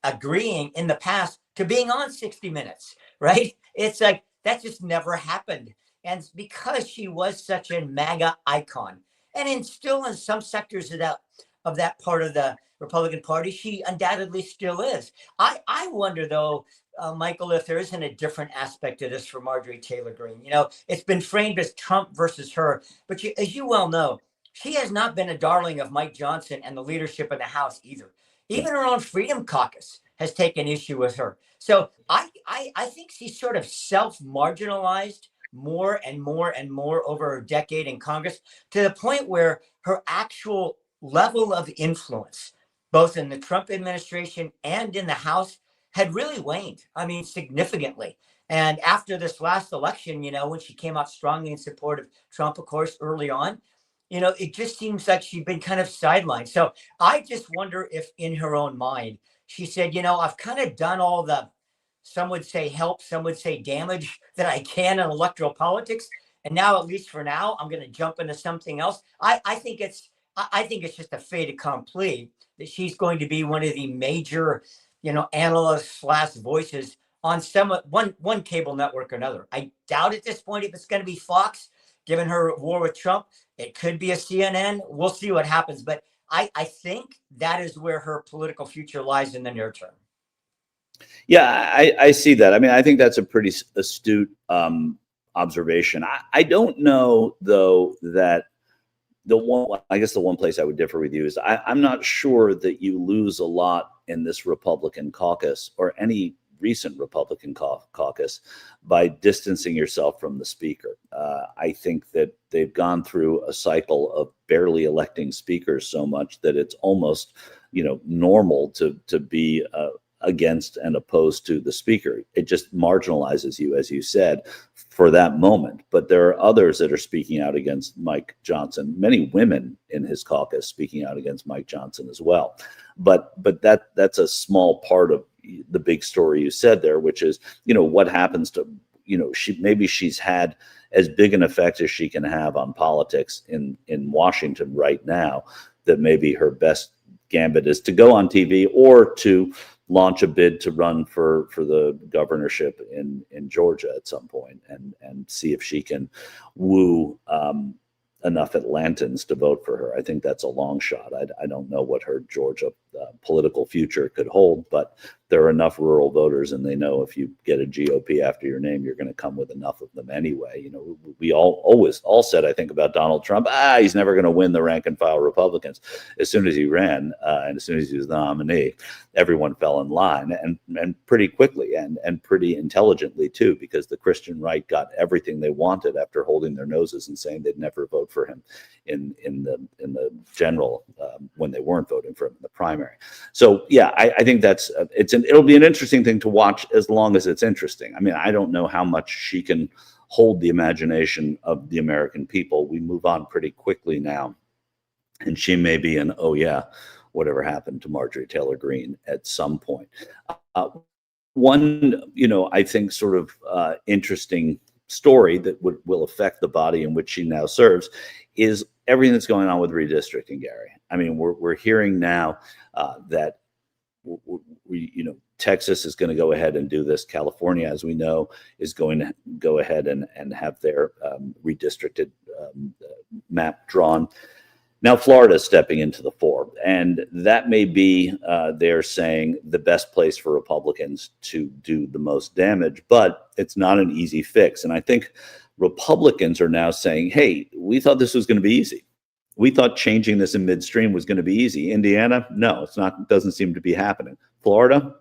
agreeing in the past to being on 60 Minutes, right? It's like that just never happened. And because she was such a MAGA icon, and still in some sectors of that part of the Republican Party, she undoubtedly still is. I wonder, though, Michael, if there isn't a different aspect to this for Marjorie Taylor Greene. It's been framed as Trump versus her, but as you well know, she has not been a darling of Mike Johnson and the leadership in the House either. Even her own Freedom Caucus has taken issue with her. So I think she's sort of self-marginalized more and more and more over a decade in Congress, to the point where her actual level of influence, both in the Trump administration and in the House, had really waned. I mean, significantly. And after this last election, when she came out strongly in support of Trump, of course, early on, it just seems like she'd been kind of sidelined. So I just wonder if in her own mind, she said, I've kind of done all the, some would say help, some would say damage that I can in electoral politics. And now, at least for now, I'm going to jump into something else. I think it's just a fait accompli that she's going to be one of the major, analysts / voices on one cable network or another. I doubt at this point if it's going to be Fox, given her war with Trump. It could be a CNN. We'll see what happens. But I think that is where her political future lies in the near term. Yeah, I see that. I mean, I think that's a pretty astute observation. I don't know, though, that the one place I would differ with you is I'm not sure that you lose a lot in this Republican caucus, or any recent Republican caucus, by distancing yourself from the speaker. I think that they've gone through a cycle of barely electing speakers so much that it's almost, normal to be against and opposed to the speaker. It just marginalizes you, as you said, for that moment. But there are others that are speaking out against Mike Johnson, many women in his caucus speaking out against Mike Johnson as well. But that's a small part of the big story you said there, which is, what happens to, she's had as big an effect as she can have on politics in Washington right now, that maybe her best gambit is to go on TV or to launch a bid to run for the governorship in Georgia at some point and see if she can woo enough Atlantans to vote for her. I think that's a long shot. I don't know what her Georgia political future could hold, but there are enough rural voters, and they know if you get a GOP after your name, you're going to come with enough of them anyway. You know, we always said, I think, about Donald Trump, he's never going to win the rank and file Republicans. As soon as he ran and as soon as he was the nominee, everyone fell in line, and pretty quickly and pretty intelligently too, because the Christian right got everything they wanted after holding their noses and saying they'd never vote for him in the general when they weren't voting for him in the primary. So yeah, I think it'll be an interesting thing to watch as long as it's interesting. I mean, I don't know how much she can hold the imagination of the American people. We move on pretty quickly now, and she may be an whatever happened to Marjorie Taylor Greene at some point. One, I think sort of interesting story that will affect the body in which she now serves is everything that's going on with redistricting, Gary. I mean, we're hearing now that Texas is going to go ahead and do this. California, as we know, is going to go ahead and have their redistricted map drawn. Now Florida is stepping into the fore, and that may be, they're saying, the best place for Republicans to do the most damage, but it's not an easy fix. And I think Republicans are now saying, hey, we thought this was going to be easy. We thought changing this in midstream was going to be easy. Indiana, no, it's not. Doesn't seem to be happening. Florida,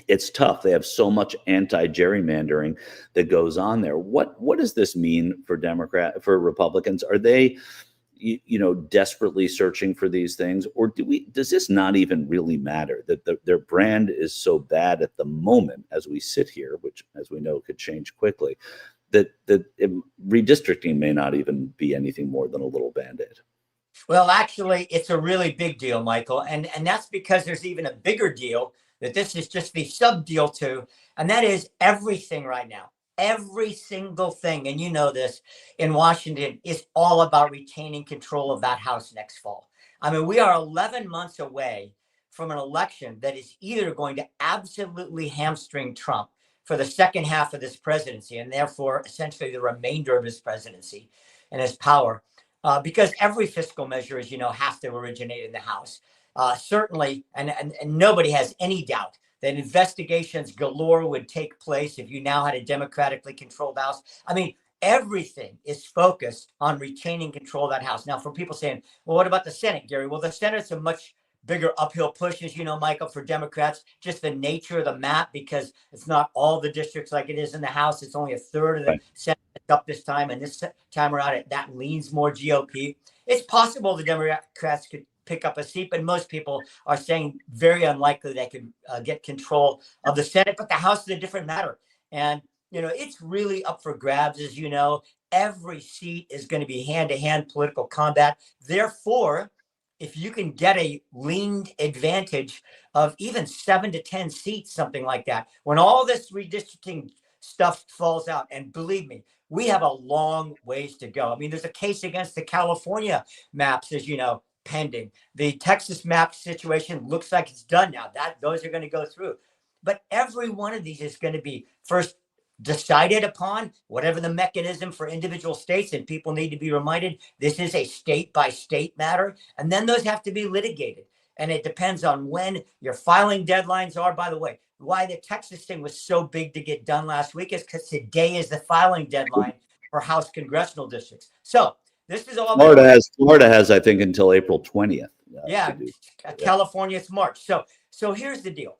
it's tough. They have so much anti-gerrymandering that goes on there. What does this mean for Republicans? Are they, desperately searching for these things, or does this not even really matter? That their brand is so bad at the moment as we sit here, which, as we know, could change quickly. That redistricting may not even be anything more than a little Band-Aid. Well, actually, it's a really big deal, Michael. And that's because there's even a bigger deal that this is just the sub deal to. And that is everything right now. Every single thing, and you know this, in Washington is all about retaining control of that House next fall. I mean, we are 11 months away from an election that is either going to absolutely hamstring Trump for the second half of this presidency, and therefore essentially the remainder of his presidency and his power, because every fiscal measure, as you know, has to originate in the House. Certainly, and nobody has any doubt that investigations galore would take place if you now had a democratically controlled House. I mean, everything is focused on retaining control of that House. Now, for people saying, well, what about the Senate, Gary? Well, the Senate's a much bigger uphill push, as you know, Michael, for Democrats, just the nature of the map, because it's not all the districts like it is in the House. It's only a third of the Senate up this time, and this time around, that leans more GOP. It's possible the Democrats could pick up a seat, but most people are saying very unlikely they could get control of the Senate. But the House is a different matter. And, it's really up for grabs, as you know. Every seat is going to be hand-to-hand political combat. Therefore, if you can get a leaned advantage of even 7 to 10 seats, something like that, when all this redistricting stuff falls out, and believe me, we have a long ways to go. I mean, there's a case against the California maps, as you know, pending. The Texas map situation looks like it's done now. Those are going to go through. But every one of these is going to be first decided upon, whatever the mechanism for individual states, and people need to be reminded this is a state by state matter, and then those have to be litigated. And it depends on when your filing deadlines are. By the way, why the Texas thing was so big to get done last week is because today is the filing deadline for House congressional districts. So this is all Florida has, I think, until April 20th. California, it's March. So here's the deal.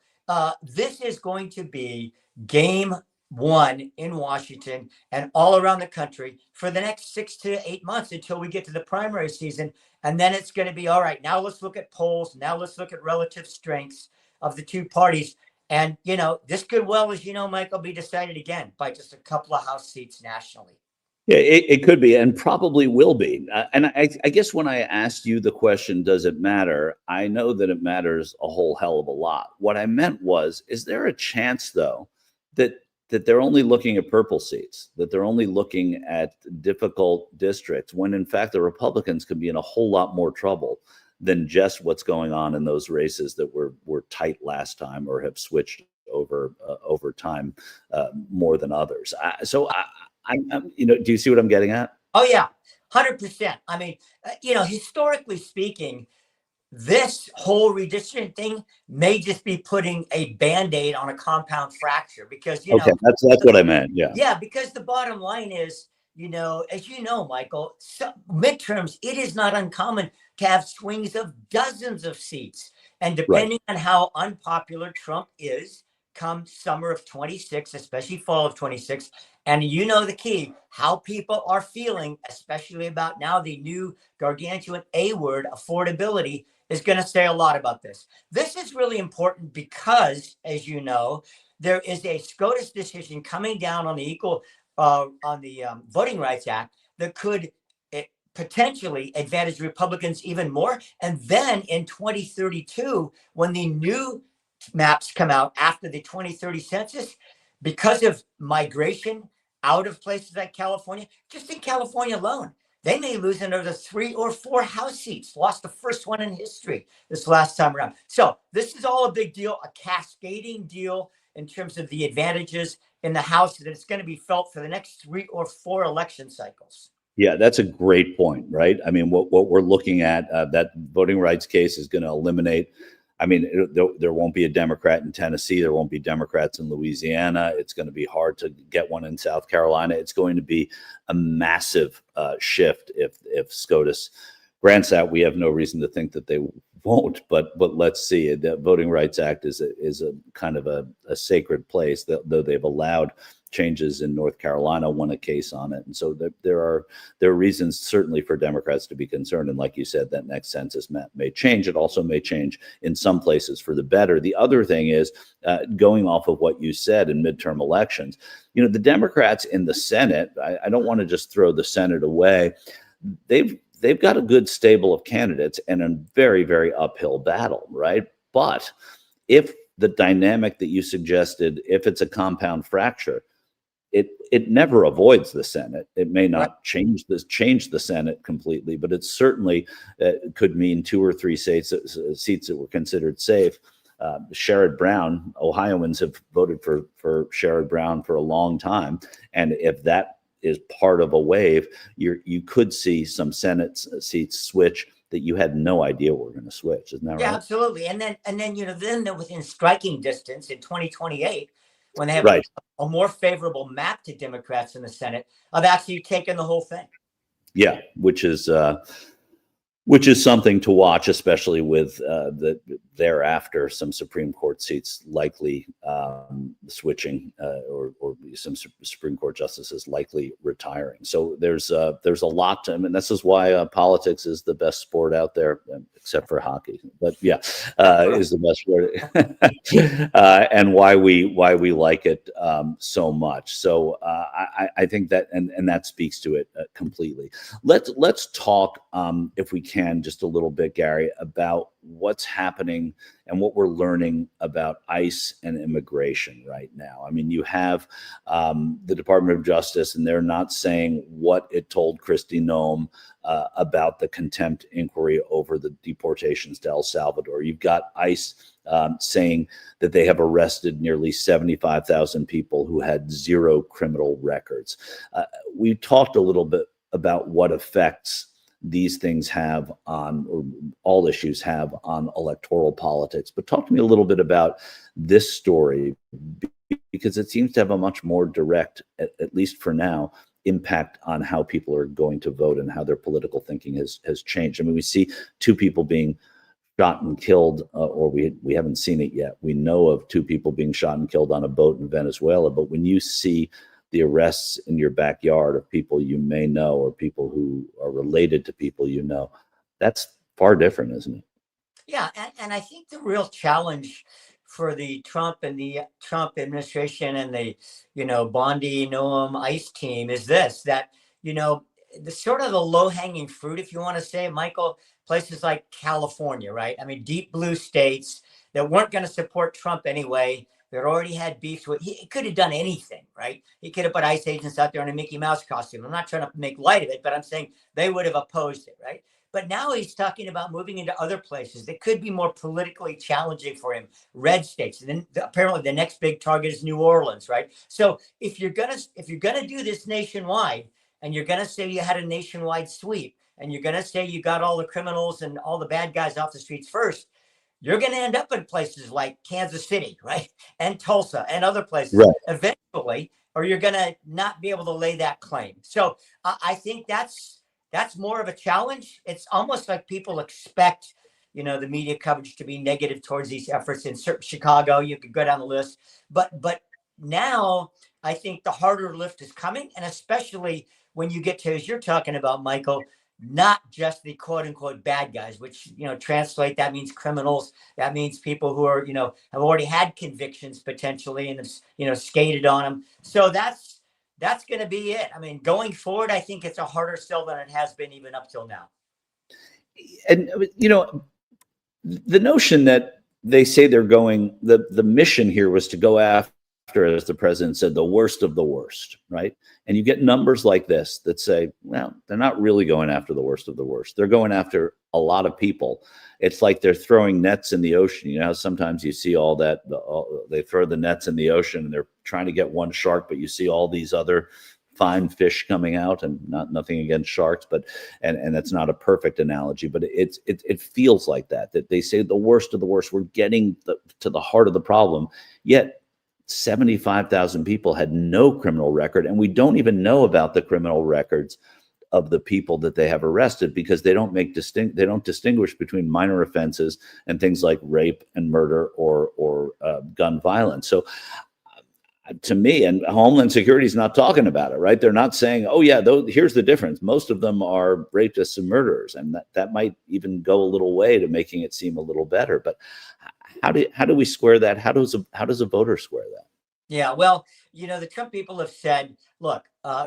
This is going to be game one in Washington and all around the country for the next 6 to 8 months until we get to the primary season. And then it's going to be, all right, now let's look at polls. Now let's look at relative strengths of the two parties. And, this could well, as you know, Michael, be decided again by just a couple of House seats nationally. Yeah, it could be, and probably will be. And I guess when I asked you the question, does it matter? I know that it matters a whole hell of a lot. What I meant was, is there a chance, though, that they're only looking at purple seats, that they're only looking at difficult districts, when in fact the Republicans could be in a whole lot more trouble than just what's going on in those races that were tight last time or have switched over time more than others. I'm do you see what I'm getting at? Oh yeah, 100%. I mean, historically speaking, this whole redistricting thing may just be putting a Band-Aid on a compound fracture because, Okay, that's what I meant. Yeah. Yeah, because the bottom line is, as you know, Michael, midterms, it is not uncommon to have swings of dozens of seats. And depending on how unpopular Trump is come summer of 26, especially fall of 26, and the key, how people are feeling, especially about now the new gargantuan A word, affordability, is going to say a lot about this. This is really important because, as you know, there is a SCOTUS decision coming down on the Voting Rights Act that could potentially advantage Republicans even more. And then in 2032, when the new maps come out after the 2030 census, because of migration out of places like California, just in California alone, they may lose another 3 or 4 House seats, lost the first one in history this last time around. So this is all a big deal, a cascading deal in terms of the advantages in the House that it's going to be felt for the next 3 or 4 election cycles. Yeah, that's a great point, right? I mean, what we're looking at, that voting rights case is going to eliminate. I mean, there won't be a Democrat in Tennessee. There won't be Democrats in Louisiana. It's going to be hard to get one in South Carolina. It's going to be a massive shift if SCOTUS grants that. We have no reason to think that they won't, but let's see. The Voting Rights Act is a kind of a sacred place, though they've allowed changes in North Carolina, won a case on it. And so there are reasons certainly for Democrats to be concerned. And like you said, that next census map may change. It also may change in some places for the better. The other thing is going off of what you said in midterm elections, the Democrats in the Senate, I don't want to just throw the Senate away. They've got a good stable of candidates and a very, very uphill battle, right? But if the dynamic that you suggested, if it's a compound fracture, it never avoids the Senate. It may not change the Senate completely, but it certainly could mean 2 or 3 seats that were considered safe. Sherrod Brown, Ohioans have voted for Sherrod Brown for a long time, and if that is part of a wave, you could see some Senate seats switch that you had no idea were going to switch. Isn't that right? Yeah, absolutely. And then then within striking distance in 2028, when they have a more favorable map to Democrats in the Senate, of actually taking the whole thing. Yeah, which is something to watch, especially with thereafter some Supreme Court seats likely switching, or some Supreme Court justices likely retiring. So there's a lot to, this is why politics is the best sport out there, except for hockey. But yeah, is the best sport, and why we like it so much. So I think that and that speaks to it completely. Let's talk, if we can, just a little bit, Gary, about what's happening and what we're learning about ICE and immigration right now. I mean, you have the Department of Justice, and they're not saying what it told Kristi Noem about the contempt inquiry over the deportations to El Salvador. You've got ICE saying that they have arrested nearly 75,000 people who had 0 criminal records. We talked a little bit about what effects these things have on, or all issues have on, electoral politics. But talk to me a little bit about this story, because it seems to have a much more direct, at least for now, impact on how people are going to vote and how their political thinking has changed. I mean, we see 2 people being shot and killed, or we haven't seen it yet. We know of 2 people being shot and killed on a boat in Venezuela, but when you see the arrests in your backyard of people you may know, or people who are related to people you know, that's far different, isn't it? Yeah, and I think the real challenge for the Trump administration and the, Bondi, Noem, ICE team is this, that, the sort of the low-hanging fruit, if you want to say, Michael, places like California, right? I mean, deep blue states that weren't going to support Trump anyway, that already had beefs with, he could have done anything, right? He could have put ICE agents out there in a Mickey Mouse costume. I'm not trying to make light of it, but I'm saying they would have opposed it, right? But now he's talking about moving into other places that could be more politically challenging for him, red states. And then apparently the next big target is New Orleans, right? So if you're gonna do this nationwide, and you're gonna say you had a nationwide sweep, and you're gonna say you got all the criminals and all the bad guys off the streets first, you're going to end up in places like Kansas City, right? And Tulsa and other places eventually, or you're going to not be able to lay that claim. So I think that's more of a challenge. It's almost like people expect, the media coverage to be negative towards these efforts in Chicago. You could go down the list, but now I think the harder lift is coming. And especially when you get to, as you're talking about, Michael, not just the quote unquote bad guys, which, translate, that means criminals. That means people who are, have already had convictions potentially and have, skated on them. So that's going to be it. I mean, going forward, I think it's a harder sell than it has been even up till now. And, the notion that they say they're going, the mission here was to go after, as the president said, the worst of the worst, right? And you get numbers like this that say, well, they're not really going after the worst of the worst. They're going after a lot of people. It's like they're throwing nets in the ocean. Sometimes you see all that, they throw the nets in the ocean and they're trying to get one shark, but you see all these other fine fish coming out, and nothing against sharks, but, and that's not a perfect analogy, but it feels like that they say the worst of the worst. We're getting to the heart of the problem, yet 75,000 people had no criminal record, and we don't even know about the criminal records of the people that they have arrested, because they don't distinguish between minor offenses and things like rape and murder or gun violence. So to me, and Homeland Security is not talking about it, right? They're not saying, oh yeah, here's the difference. Most of them are rapists and murderers, and that might even go a little way to making it seem a little better. But how do we square that? How does a voter square that? Yeah, well, the Trump people have said, look,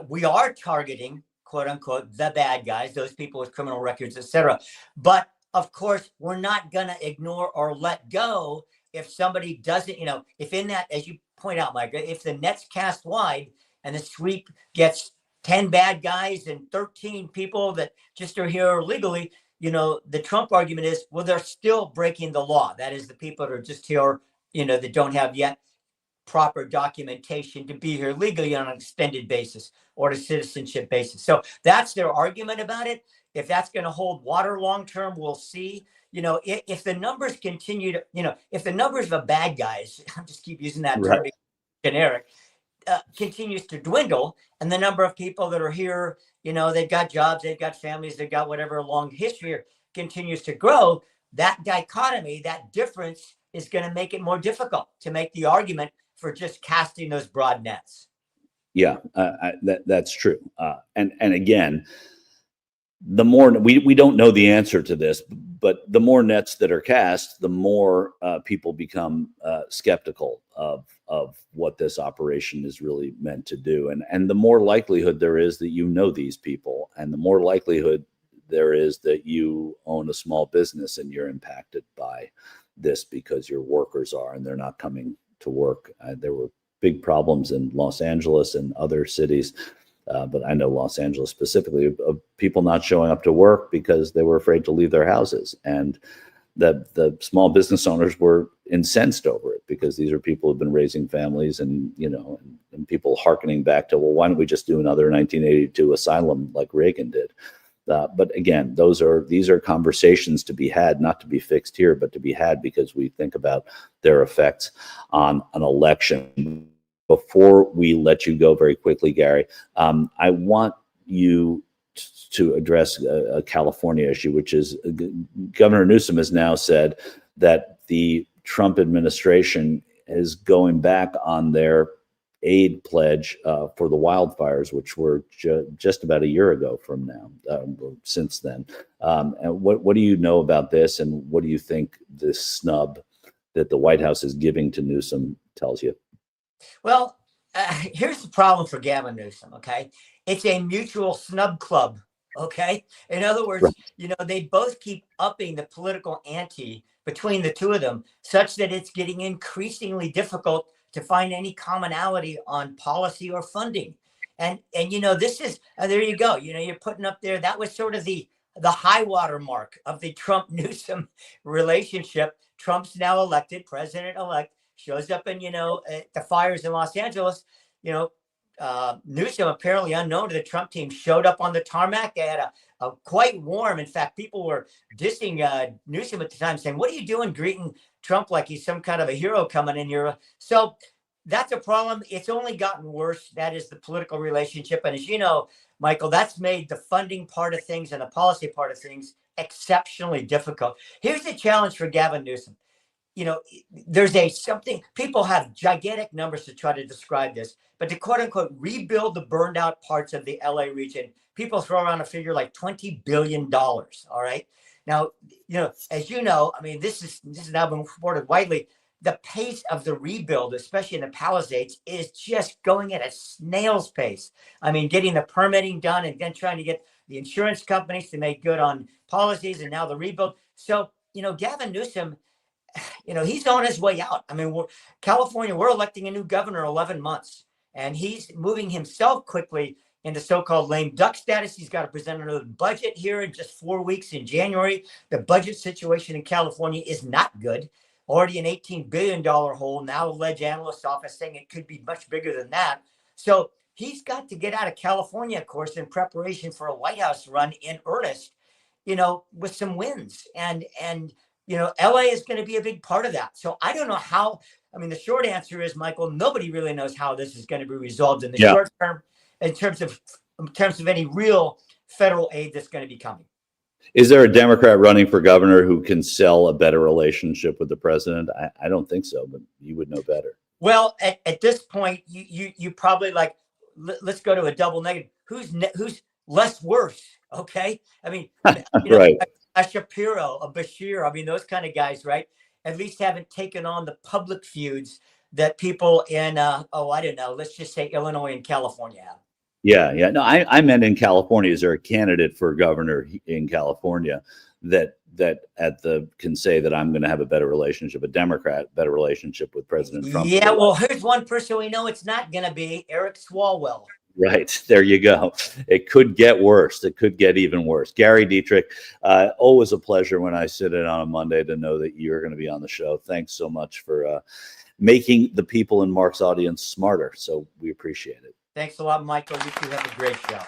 we are targeting, quote unquote, the bad guys, those people with criminal records, et cetera. But of course, we're not going to ignore or let go if somebody doesn't, if in that, as you point out, Mike, if the net's cast wide and the sweep gets 10 bad guys and 13 people that just are here illegally, the Trump argument is, well, they're still breaking the law. That is, the people that are just here, that don't have yet proper documentation to be here legally on an extended basis or a citizenship basis. So that's their argument about it. If that's going to hold water long term, we'll see. If the numbers continue to, if the numbers of the bad guys, I just keep using that term, generic, continues to dwindle, and the number of people that are here, they've got jobs, they've got families, they've got whatever long history continues to grow, that dichotomy, that difference is going to make it more difficult to make the argument for just casting those broad nets. Yeah, that's true. And again, the more we don't know the answer to this, but the more nets that are cast, the more people become skeptical of what this operation is really meant to do, and the more likelihood there is that these people, and the more likelihood there is that you own a small business and you're impacted by this because your workers are, and they're not coming to work. There were big problems in Los Angeles and other cities. But I know Los Angeles specifically, of people not showing up to work because they were afraid to leave their houses. And the small business owners were incensed over it, because these are people who've been raising families, and and people hearkening back to, well, why don't we just do another 1982 asylum like Reagan did? But again, these are conversations to be had, not to be fixed here, but to be had because we think about their effects on an election. Before we let you go very quickly, Gary, I want you to address a California issue, which is Governor Newsom has now said that the Trump administration is going back on their aid pledge for the wildfires, which were just about a year ago from now, since then. And what do you know about this, and what do you think this snub that the White House is giving to Newsom tells you? Well, here's the problem for Gavin Newsom, okay? It's a mutual snub club, okay? In other words, they both keep upping the political ante between the two of them, such that it's getting increasingly difficult to find any commonality on policy or funding. And this is, there you go. You're putting up there, that was sort of the the high water mark of the Trump-Newsom relationship. Trump's now elected, president-elect, shows up in, the fires in Los Angeles. Newsom, apparently unknown to the Trump team, showed up on the tarmac. They had a quite warm. In fact, people were dissing Newsom at the time, saying, "What are you doing greeting Trump like he's some kind of a hero coming in here?" So that's a problem. It's only gotten worse. That is the political relationship. And as you know, Michael, that's made the funding part of things and the policy part of things exceptionally difficult. Here's the challenge for Gavin Newsom. There's something, people have gigantic numbers to try to describe this, but to quote unquote rebuild the burned out parts of the LA region, people throw around a figure like $20 billion. All right. Now, as you know, I mean, this is now been reported widely. The pace of the rebuild, especially in the Palisades, is just going at a snail's pace. I mean, getting the permitting done and then trying to get the insurance companies to make good on policies and now the rebuild. So, Gavin Newsom, he's on his way out. I mean, California, we're electing a new governor in 11 months, and he's moving himself quickly into so-called lame duck status. He's got to present another budget here in just 4 weeks in January. The budget situation in California is not good. Already an $18 billion hole. Now a ledge analyst office saying it could be much bigger than that. So he's got to get out of California, of course, in preparation for a White House run in earnest, with some wins. And LA is going to be a big part of that. So I don't know how. I mean, the short answer is, Michael, nobody really knows how this is going to be resolved in the short term in terms of any real federal aid that's going to be coming. Is there a Democrat running for governor who can sell a better relationship with the president? I don't think so, but you would know better. Well, at this point, you probably let's go to a double negative. Who's less worse? Okay. I mean, right. A Shapiro, a Bashir, I mean, those kind of guys, right? At least haven't taken on the public feuds that people in, I don't know, let's just say Illinois and California have. Yeah. No, I meant in California. Is there a candidate for governor in California that can say that I'm going to have a better relationship, a Democrat, better relationship with President Trump? Yeah, well, here's one person we know it's not going to be, Eric Swalwell. Right. There you go. It could get worse. It could get even worse. Gary Dietrich, always a pleasure when I sit in on a Monday to know that you're going to be on the show. Thanks so much for making the people in Mark's audience smarter. So we appreciate it. Thanks a lot, Michael. You two have a great show.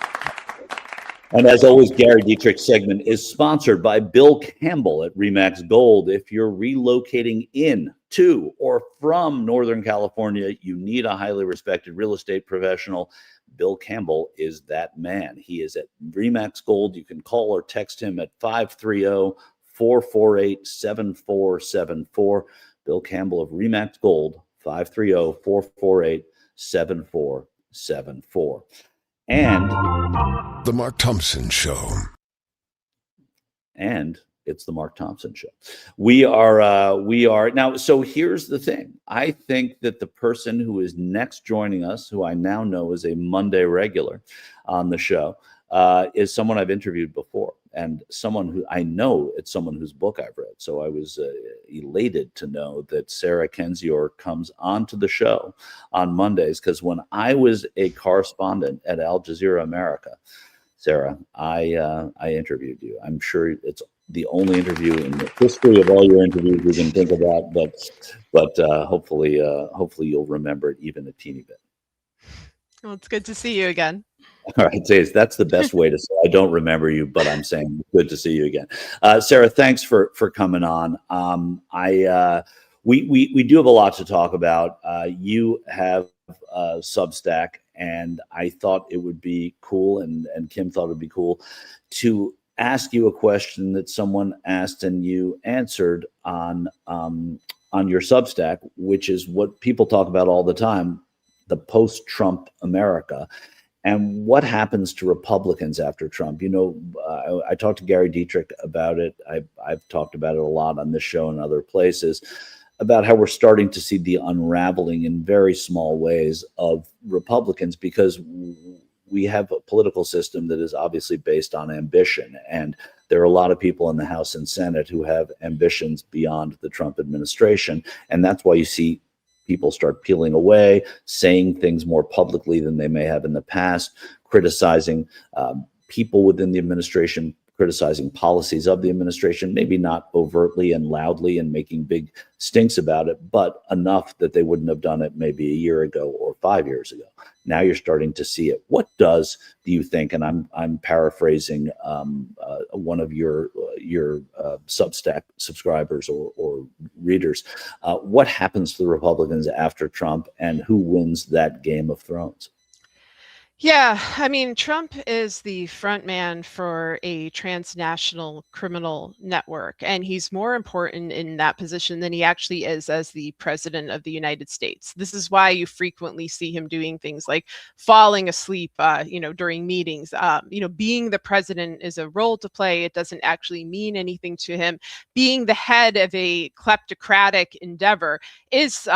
And as always, Gary Dietrich's segment is sponsored by Bill Campbell at Remax Gold. If you're relocating in to or from Northern California, you need a highly respected real estate professional. Bill Campbell is that man. He is at Remax Gold. You can call or text him at 530-448-7474. Bill Campbell of Remax Gold, 530-448-7474. And The Mark Thompson Show. And it's the Mark Thompson Show. We are now. So here's the thing. I think that the person who is next joining us, who I now know is a Monday regular on the show, is someone I've interviewed before, and someone who I know it's someone whose book I've read. So I was elated to know that Sarah Kendzior comes onto the show on Mondays, because when I was a correspondent at Al Jazeera America, Sarah, I interviewed you. I'm sure it's the only interview in the history of all your interviews we can think about, but hopefully you'll remember it even a teeny bit. Well, it's good to see you again. All right, that's the best way to say I don't remember you, but I'm saying good to see you again. Sarah, thanks for coming on. We do have a lot to talk about. You have Substack, and I thought it would be cool, and Kim thought it would be cool to ask you a question that someone asked and you answered on your Substack, which is what people talk about all the time, the post-Trump America. And what happens to Republicans after Trump? I talked to Gary Dietrich about it. I've talked about it a lot on this show and other places, about how we're starting to see the unraveling in very small ways of Republicans, because we have a political system that is obviously based on ambition. And there are a lot of people in the House and Senate who have ambitions beyond the Trump administration. And that's why you see people start peeling away, saying things more publicly than they may have in the past, criticizing people within the administration, criticizing policies of the administration, maybe not overtly and loudly and making big stinks about it, but enough that they wouldn't have done it maybe a year ago or 5 years ago. Now you're starting to see it. What do you think, and I'm paraphrasing one of your Substack subscribers or readers, what happens to the Republicans after Trump, and who wins that Game of Thrones? Yeah, I mean, Trump is the front man for a transnational criminal network, and he's more important in that position than he actually is as the president of the United States. This is why you frequently see him doing things like falling asleep, during meetings. Being the president is a role to play. It doesn't actually mean anything to him. Being the head of a kleptocratic endeavor is,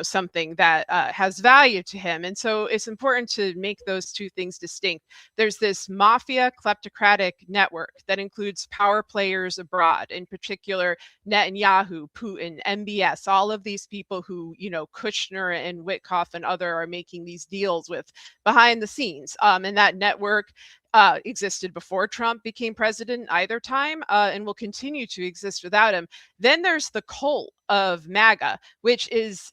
something that has value to him. And so it's important to make those two things distinct. There's this mafia kleptocratic network that includes power players abroad, in particular Netanyahu, Putin, MBS, all of these people who, Kushner and Witkoff and other are making these deals with behind the scenes. And that network existed before Trump became president either time, and will continue to exist without him. Then there's the cult of MAGA, which is,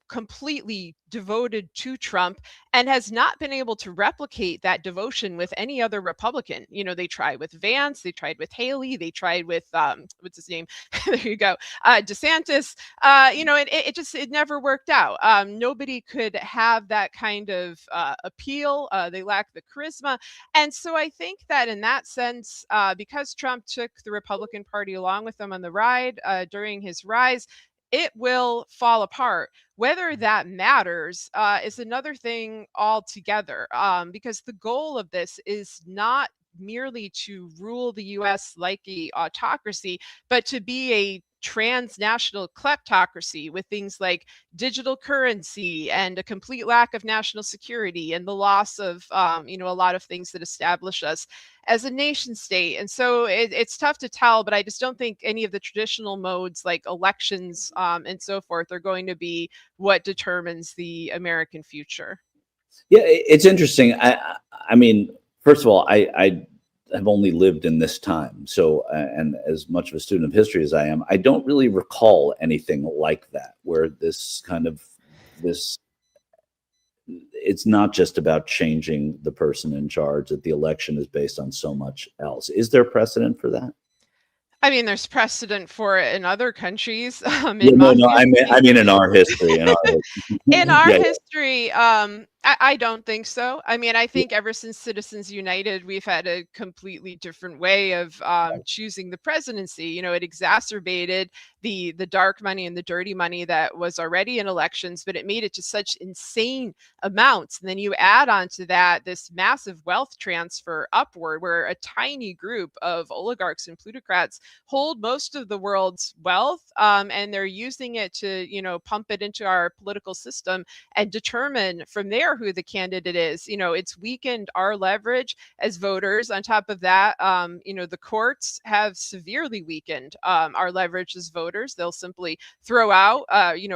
completely devoted to Trump and has not been able to replicate that devotion with any other Republican. They tried with Vance, they tried with Haley, they tried with, what's his name? There you go. DeSantis, it never worked out. Nobody could have that kind of appeal. They lack the charisma. And so I think that in that sense, because Trump took the Republican Party along with him on the ride during his rise, it will fall apart. Whether that matters is another thing altogether, because the goal of this is not merely to rule the U.S. like a autocracy, but to be a transnational kleptocracy with things like digital currency and a complete lack of national security and the loss of, a lot of things that establish us as a nation state. And so it's tough to tell, but I just don't think any of the traditional modes like elections and so forth are going to be what determines the American future. Yeah, it's interesting. I mean, first of all, I have only lived in this time. So, and as much of a student of history as I am, I don't really recall anything like that, where this kind of it's not just about changing the person in charge, that the election is based on so much else. Is there precedent for that? I mean, there's precedent for it in other countries. I mean, in our history. In our history, I don't think so. I mean, I think ever since Citizens United, we've had a completely different way of choosing the presidency. It exacerbated the dark money and the dirty money that was already in elections, but it made it to such insane amounts. And then you add on to that this massive wealth transfer upward, where a tiny group of oligarchs and plutocrats hold most of the world's wealth, and they're using it to, pump it into our political system and determine from there who the candidate is. It's weakened our leverage as voters. On top of that, the courts have severely weakened our leverage as voters. They'll simply throw out,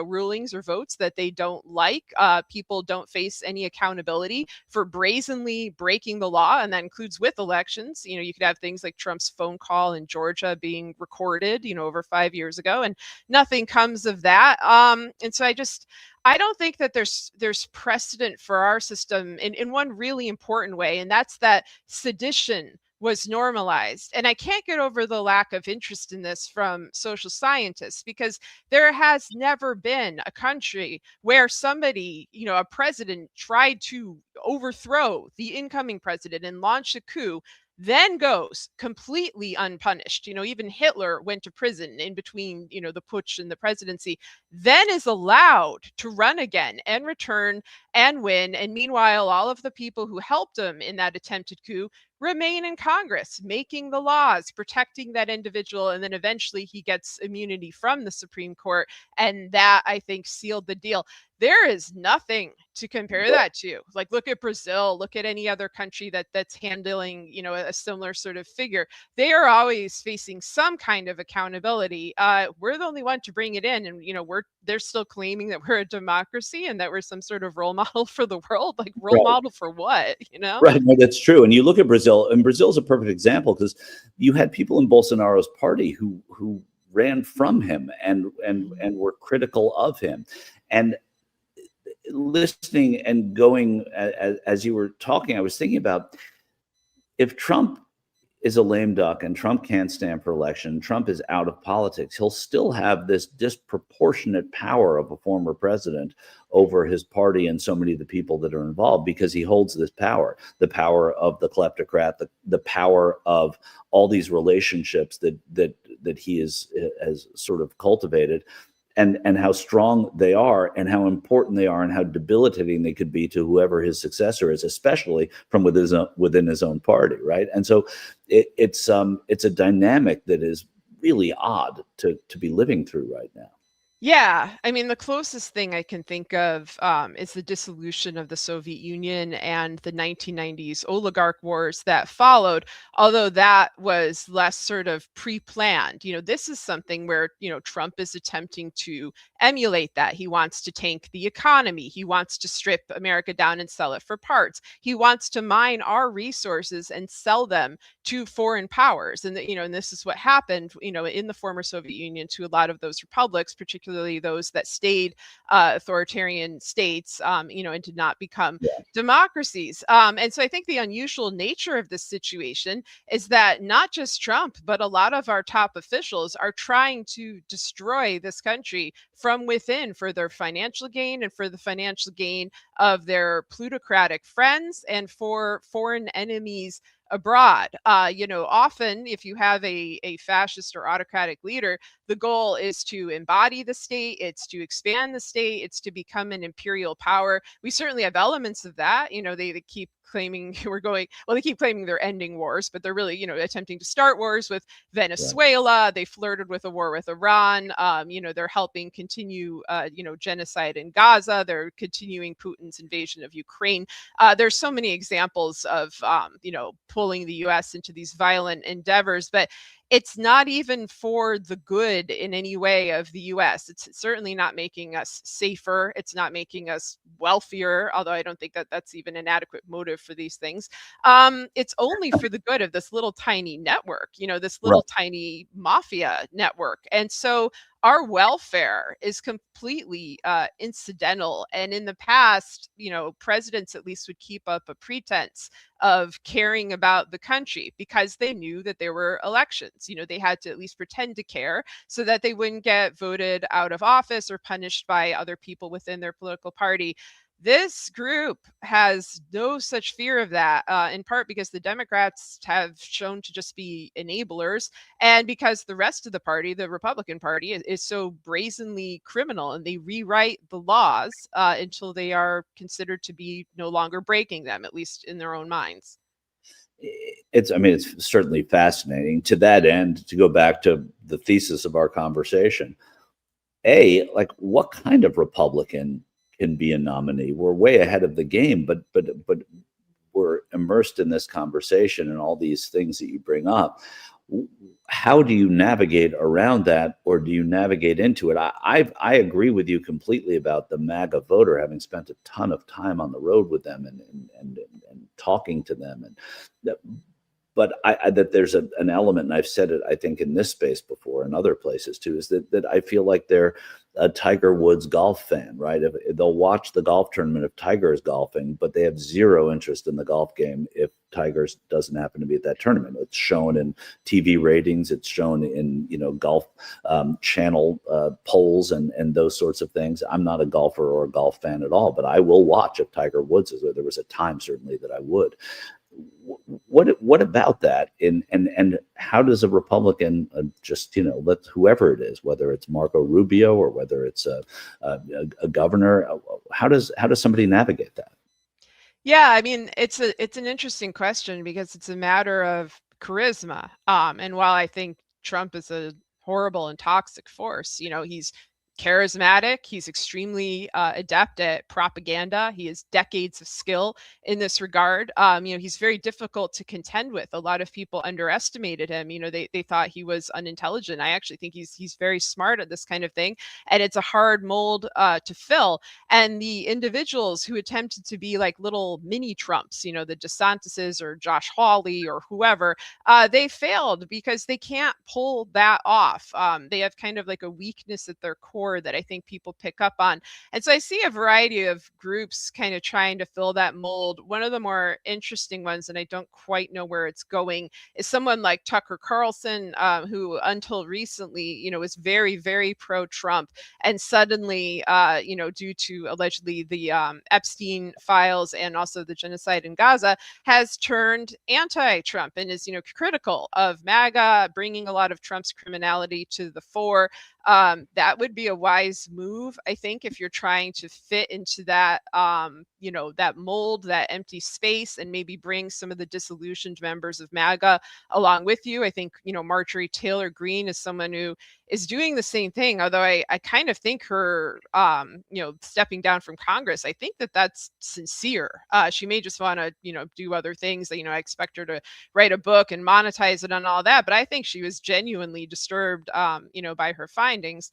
rulings or votes that they don't like. People don't face any accountability for brazenly breaking the law, and that includes with elections. You could have things like Trump's phone call in Georgia being recorded, over 5 years ago, and nothing comes of that. And so I don't think that there's precedent for our system in one really important way, and that's that sedition was normalized. And I can't get over the lack of interest in this from social scientists, because there has never been a country where somebody, a president, tried to overthrow the incoming president and launch a coup, then goes completely unpunished. Even Hitler went to prison in between, the putsch and the presidency, then is allowed to run again and return and win. And meanwhile, all of the people who helped him in that attempted coup remain in Congress, making the laws, protecting that individual. And then eventually he gets immunity from the Supreme Court. And that, I think, sealed the deal. There is nothing to compare that to. Like, look at Brazil, look at any other country that's handling, a similar sort of figure. They are always facing some kind of accountability. We're the only one to bring it in. And, they're still claiming that we're a democracy and that we're some sort of role model for the world. Like, role model for what, Right. No, that's true. And you look at Brazil, Brazil, and Brazil's a perfect example because you had people in Bolsonaro's party who ran from him and were critical of him. And listening and going as you were talking, I was thinking about if Trump is a lame duck and Trump can't stand for election, Trump is out of politics, he'll still have this disproportionate power of a former president over his party and so many of the people that are involved, because he holds this power, the power of the kleptocrat, the power of all these relationships that he has sort of cultivated. And how strong they are and how important they are and how debilitating they could be to whoever his successor is, especially from within his own party, right? And so it's a dynamic that is really odd to be living through right now. Yeah, I mean, the closest thing I can think of is the dissolution of the Soviet Union and the 1990s oligarch wars that followed, although that was less sort of pre-planned. This is something where, Trump is attempting to emulate that. He wants to tank the economy. He wants to strip America down and sell it for parts. He wants to mine our resources and sell them to foreign powers. And, and this is what happened, in the former Soviet Union to a lot of those republics, particularly those that stayed authoritarian states, and did not become democracies. And so I think the unusual nature of this situation is that not just Trump, but a lot of our top officials are trying to destroy this country from within for their financial gain and for the financial gain of their plutocratic friends and for foreign enemies abroad. Often if you have a fascist or autocratic leader, the goal is to embody the state, it's to expand the state, it's to become an imperial power. We certainly have elements of that. They keep claiming they keep claiming they're ending wars, but they're really, attempting to start wars with Venezuela. Right. They flirted with a war with Iran. They're helping continue, genocide in Gaza. They're continuing Putin's invasion of Ukraine. There's so many examples of, pulling the U.S. into these violent endeavors, but it's not even for the good in any way of the US. It's certainly not making us safer. It's not making us wealthier, although I don't think that that's even an adequate motive for these things. It's only for the good of this little tiny network, this little tiny mafia network. And so our welfare is completely incidental. And in the past, presidents at least would keep up a pretense of caring about the country because they knew that there were elections. They had to at least pretend to care so that they wouldn't get voted out of office or punished by other people within their political party. This group has no such fear of that, in part because the Democrats have shown to just be enablers, and because the rest of the party, the Republican Party, is so brazenly criminal, and they rewrite the laws until they are considered to be no longer breaking them, at least in their own minds. It's certainly fascinating. To that end, to go back to the thesis of our conversation, what kind of Republican can be a nominee? We're way ahead of the game, but we're immersed in this conversation and all these things that you bring up. How do you navigate around that, or do you navigate into it? I agree with you completely about the MAGA voter, having spent a ton of time on the road with them and talking to them, but that there's an element, and I've said it, I think, in this space before and other places too, is that I feel like they're a Tiger Woods golf fan, right? They'll watch the golf tournament if Tiger is golfing, but they have zero interest in the golf game if Tiger doesn't happen to be at that tournament. It's shown in TV ratings, it's shown in golf channel polls and those sorts of things. I'm not a golfer or a golf fan at all, but I will watch if Tiger Woods is there. There was a time certainly that I would. What about that? And how does a Republican let whoever it is, whether it's Marco Rubio or whether it's a governor, how does somebody navigate that? Yeah, I mean, it's an interesting question because it's a matter of charisma. And while I think Trump is a horrible and toxic force, he's charismatic. He's extremely adept at propaganda. He has decades of skill in this regard. He's very difficult to contend with. A lot of people underestimated him. They thought he was unintelligent. I actually think he's very smart at this kind of thing, and it's a hard mold to fill. And the individuals who attempted to be like little mini Trumps, the DeSantis's or Josh Hawley or whoever, they failed because they can't pull that off. They have kind of like a weakness at their core that I think people pick up on. And so I see a variety of groups kind of trying to fill that mold. One of the more interesting ones, and I don't quite know where it's going, is someone like Tucker Carlson, who until recently, was very, very pro-Trump. And suddenly, due to allegedly the Epstein files and also the genocide in Gaza, has turned anti-Trump and is, critical of MAGA, bringing a lot of Trump's criminality to the fore. That would be a wise move, I think, if you're trying to fit into that, that mold, that empty space, and maybe bring some of the disillusioned members of MAGA along with you. I think, Marjorie Taylor Greene is someone who is doing the same thing, although I kind of think her, stepping down from Congress, I think that's sincere. She may just want to, do other things. I expect her to write a book and monetize it and all that, but I think she was genuinely disturbed, by her findings.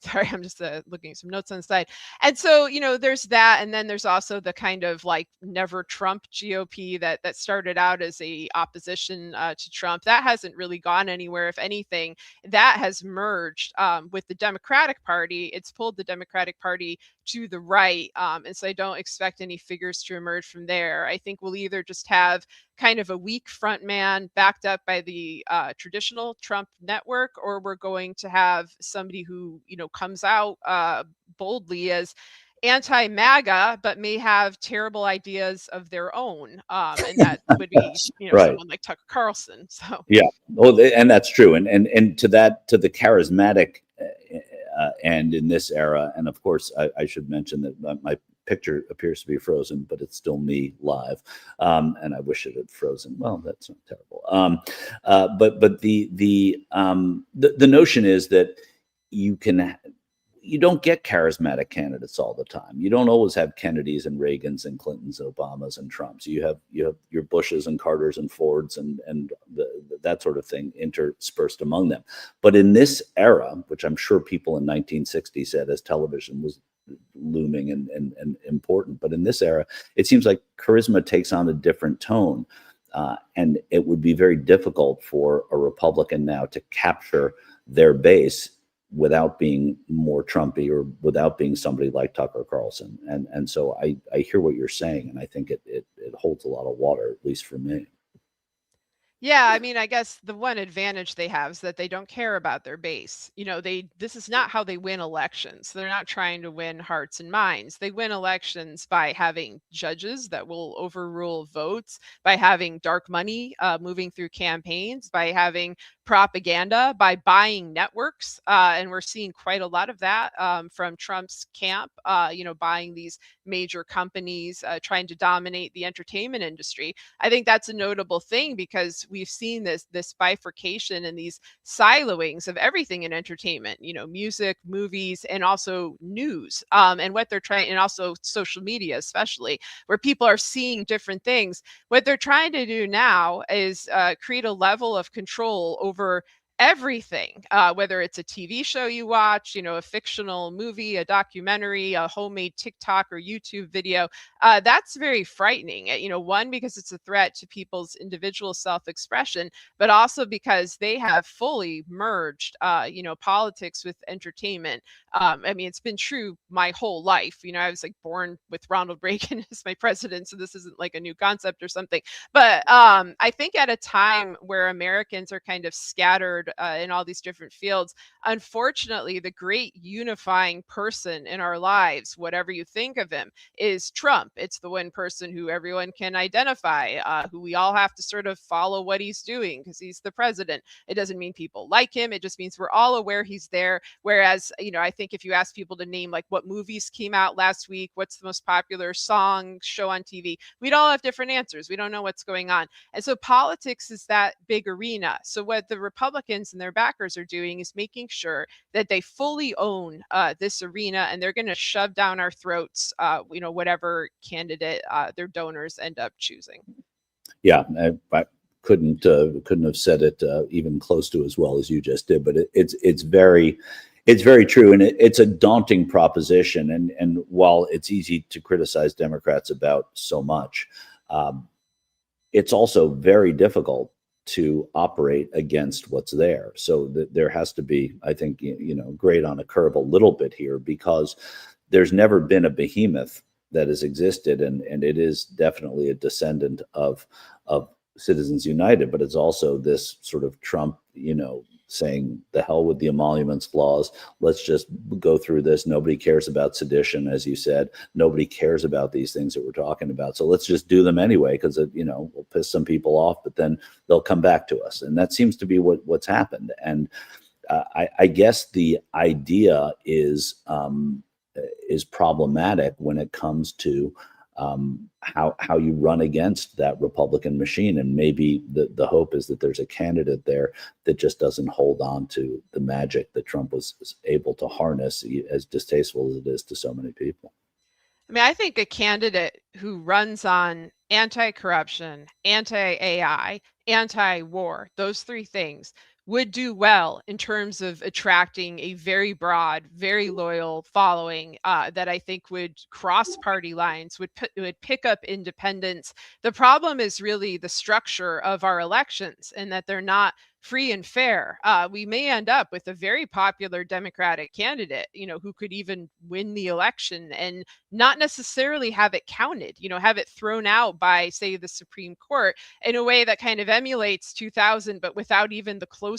Sorry, I'm just looking at some notes on the side. And so, there's that. And then there's also the kind of like never Trump GOP that started out as a opposition to Trump. That hasn't really gone anywhere. If anything, that has merged with the Democratic Party. It's pulled the Democratic Party to the right. And so I don't expect any figures to emerge from there. I think we'll either just have kind of a weak front man backed up by the traditional Trump network, or we're going to have somebody who, comes out boldly as anti-MAGA, but may have terrible ideas of their own. And that would be, right, someone like Tucker Carlson. So yeah, well, and that's true. And to the charismatic end in this era, and of course, I should mention that my picture appears to be frozen, but it's still me live, and I wish it had frozen. Well, that's not terrible. But the notion is that you don't get charismatic candidates all the time. You don't always have Kennedys and Reagans and Clintons and Obamas and Trumps. You have your Bushes and Carters and Fords and that sort of thing interspersed among them. But in this era, which I'm sure people in 1960 said as television was looming and important, but in this era, it seems like charisma takes on a different tone. And it would be very difficult for a Republican now to capture their base without being more Trumpy or without being somebody like Tucker Carlson. And so I hear what you're saying, and I think it holds a lot of water, at least for me. Yeah, I mean, I guess the one advantage they have is that they don't care about their base. This is not how they win elections. They're not trying to win hearts and minds. They win elections by having judges that will overrule votes, by having dark money moving through campaigns, by having propaganda, by buying networks. And we're seeing quite a lot of that from Trump's camp, buying these major companies, trying to dominate the entertainment industry. I think that's a notable thing because we've seen this bifurcation and these siloings of everything in entertainment, music, movies, and also news, and what they're trying, and also social media, especially, where people are seeing different things. What they're trying to do now is create a level of control over everything, whether it's a TV show you watch, a fictional movie, a documentary, a homemade TikTok or YouTube video. That's very frightening. One, because it's a threat to people's individual self-expression, but also because they have fully merged, politics with entertainment. I mean, it's been true my whole life. I was born with Ronald Reagan as my president, so this isn't like a new concept or something. But I think at a time where Americans are kind of scattered in all these different fields, unfortunately, the great unifying person in our lives, whatever you think of him, is Trump. It's the one person who everyone can identify, who we all have to sort of follow what he's doing because he's the president. It doesn't mean people like him. It just means we're all aware he's there. Whereas, I think if you ask people to name what movies came out last week, what's the most popular song, show on TV, we'd all have different answers. We don't know what's going on. And so politics is that big arena. So what the Republicans Republicans and their backers are doing is making sure that they fully own this arena, and they're going to shove down our throats, whatever candidate their donors end up choosing. Yeah, I couldn't have said it even close to as well as you just did, but it's very true, and it's a daunting proposition. And while it's easy to criticize Democrats about so much, it's also very difficult to operate against what's there. So there has to be, I think, grade on a curve a little bit here, because there's never been a behemoth that has existed, and it is definitely a descendant of Citizens United, but it's also this sort of Trump, saying the hell with the emoluments clause. Let's just go through this. Nobody cares about sedition, as you said. Nobody cares about these things that we're talking about. So let's just do them anyway, because we'll piss some people off, but then they'll come back to us. And that seems to be what's happened. And I guess the idea is problematic when it comes to how you run against that Republican machine. And maybe the hope is that there's a candidate there that just doesn't hold on to the magic that Trump was able to harness, as distasteful as it is to so many people. I mean, I think a candidate who runs on anti-corruption, anti-AI, anti-war, those three things, would do well in terms of attracting a very broad, very loyal following that I think would cross party lines, would pick up independents. The problem is really the structure of our elections, and that they're not free and fair. We may end up with a very popular Democratic candidate, who could even win the election and not necessarily have it counted, have it thrown out by, say, the Supreme Court in a way that kind of emulates 2000, but without even the closeness,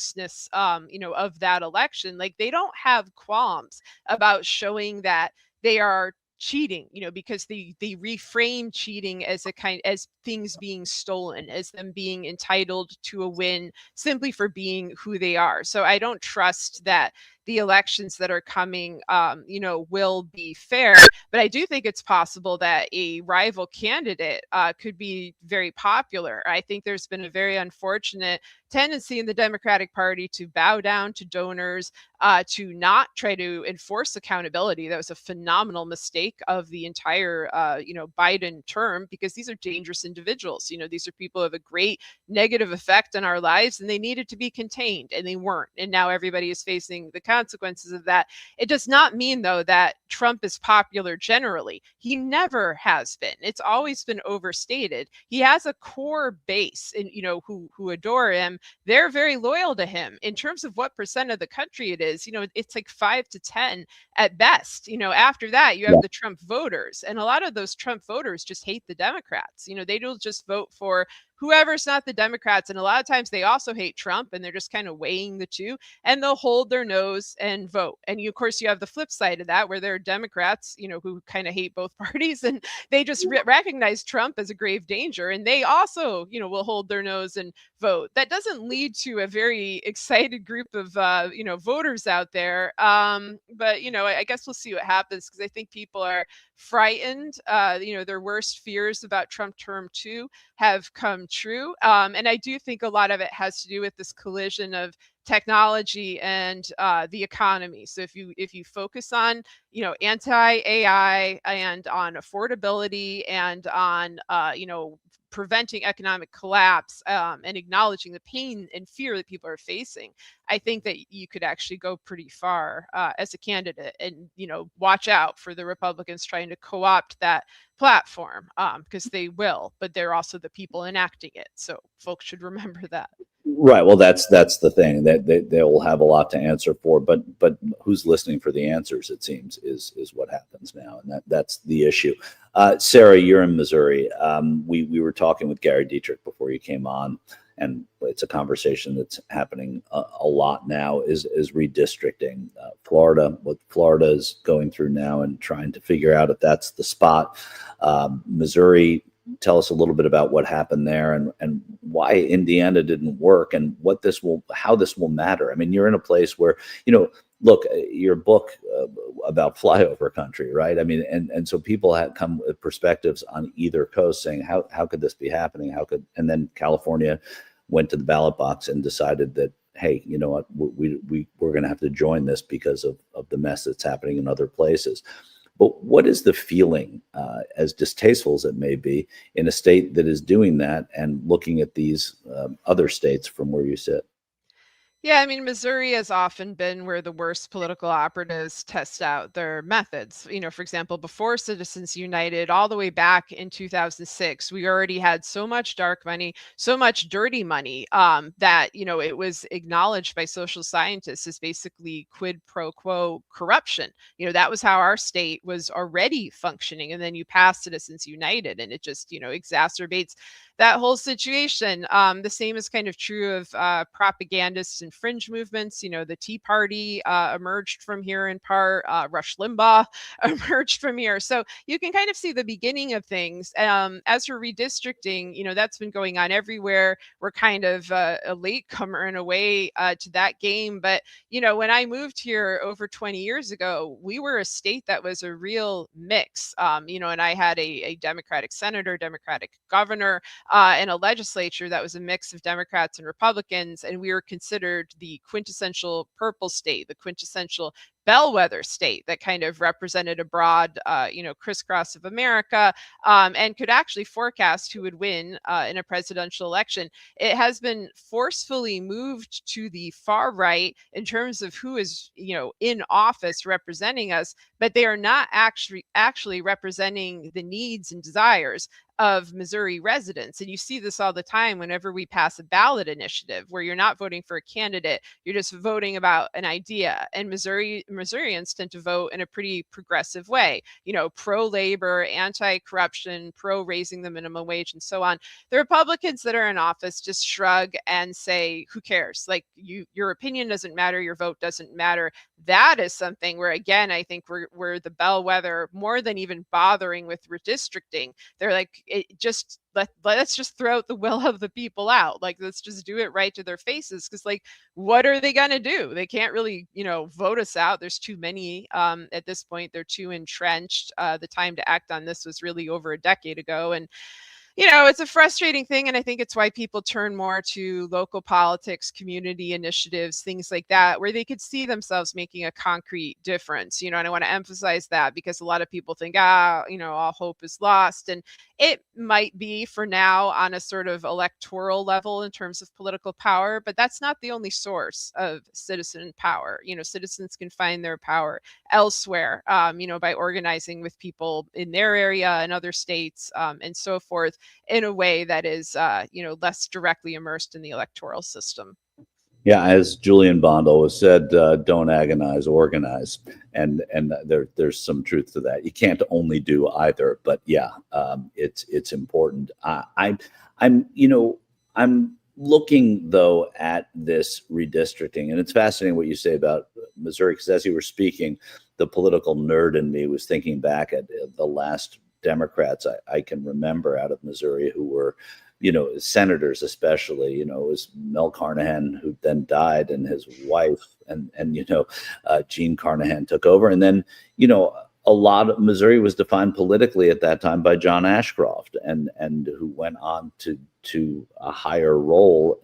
of that election. Like, they don't have qualms about showing that they are cheating, because they reframe cheating as as things being stolen, as them being entitled to a win simply for being who they are. So I don't trust that the elections that are coming, will be fair. But I do think it's possible that a rival candidate could be very popular. I think there's been a very unfortunate tendency in the Democratic Party to bow down to donors, to not try to enforce accountability. That was a phenomenal mistake of the entire, Biden term, because these are dangerous individuals. These are people who have a great negative effect on our lives, and they needed to be contained, and they weren't. And now everybody is facing the consequences of that. It does not mean, though, that Trump is popular generally. He never has been. It's always been overstated. He has a core base, and who adore him. They're very loyal to him. In terms of what percent of the country it is, it's like 5 to 10 at best. After that, you have the Trump voters, and a lot of those Trump voters just hate the Democrats. They will just vote for whoever's not the Democrats. And a lot of times they also hate Trump, and they're just kind of weighing the two, and they'll hold their nose and vote. And of course, you have the flip side of that, where there are Democrats, who kind of hate both parties, and they just recognize Trump as a grave danger. And they also, will hold their nose and vote. That doesn't lead to a very excited group of, voters out there. But, I guess we'll see what happens, because I think people are frightened. Their worst fears about Trump term 2 have come true. And I do think a lot of it has to do with this collision of technology and the economy. So if you focus on anti-AI and on affordability and on preventing economic collapse, and acknowledging the pain and fear that people are facing, I think that you could actually go pretty far as a candidate. And watch out for the Republicans trying to co-opt that platform, because they will, but they're also the people enacting it. So folks should remember that. Right. Well, that's the thing, that they will have a lot to answer for, but who's listening for the answers, it seems, is what happens now. And that's the issue. Sarah, you're in Missouri. We were talking with Gary Dietrich before you came on, and it's a conversation that's happening a lot now, is redistricting. Florida, what Florida is going through now and trying to figure out if that's the spot. Missouri, tell us a little bit about what happened there, and why Indiana didn't work, and how this will matter. I mean, you're in a place where, look, your book about flyover country, right? I mean, and so people have come with perspectives on either coast saying, how could this be happening? And then California went to the ballot box and decided that, hey, you know what, we're going to have to join this because of the mess that's happening in other places. But what is the feeling, as distasteful as it may be, in a state that is doing that and looking at these other states from where you sit? Yeah, I mean, Missouri has often been where the worst political operatives test out their methods. For example, before Citizens United, all the way back in 2006, we already had so much dark money, so much dirty money, that, it was acknowledged by social scientists as basically quid pro quo corruption. That was how our state was already functioning. And then you pass Citizens United, and it just, exacerbates that whole situation. The same is kind of true of propagandists and fringe movements. The Tea Party emerged from here in part. Rush Limbaugh emerged from here. So you can kind of see the beginning of things. As for redistricting, that's been going on everywhere. We're kind of a latecomer in a way to that game. But, when I moved here over 20 years ago, we were a state that was a real mix, and I had a Democratic senator, Democratic governor, and a legislature that was a mix of Democrats and Republicans. And we were considered the quintessential purple state, the quintessential bellwether state that kind of represented a broad, crisscross of America, and could actually forecast who would win in a presidential election. It has been forcefully moved to the far right in terms of who is, in office representing us, but they are not actually representing the needs and desires of Missouri residents. And you see this all the time whenever we pass a ballot initiative where you're not voting for a candidate, you're just voting about an idea. And Missourians tend to vote in a pretty progressive way, pro-labor, anti-corruption, pro-raising the minimum wage, and so on. The Republicans that are in office just shrug and say, who cares? Like, your opinion doesn't matter, your vote doesn't matter. That is something where, again, I think we're the bellwether more than even bothering with redistricting. They're like, let's just throw the will of the people out. Like, let's just do it right to their faces. Because, like, what are they going to do? They can't really, vote us out. There's too many at this point. They're too entrenched. The time to act on this was really over a decade ago. And it's a frustrating thing. And I think it's why people turn more to local politics, community initiatives, things like that, where they could see themselves making a concrete difference. And I want to emphasize that because a lot of people think, all hope is lost. And it might be for now on a sort of electoral level in terms of political power, but that's not the only source of citizen power. Citizens can find their power elsewhere, by organizing with people in their area and other states, and so forth, in a way that is, less directly immersed in the electoral system. Yeah, as Julian Bond always said, don't agonize, organize, and there's some truth to that. You can't only do either, but yeah, it's important. I'm looking though at this redistricting, and it's fascinating what you say about Missouri, because as you were speaking, the political nerd in me was thinking back at the last Democrats I can remember out of Missouri who were, senators especially. It was Mel Carnahan, who then died, and his wife, and Gene Carnahan took over. And then, a lot of Missouri was defined politically at that time by John Ashcroft, and who went on to a higher role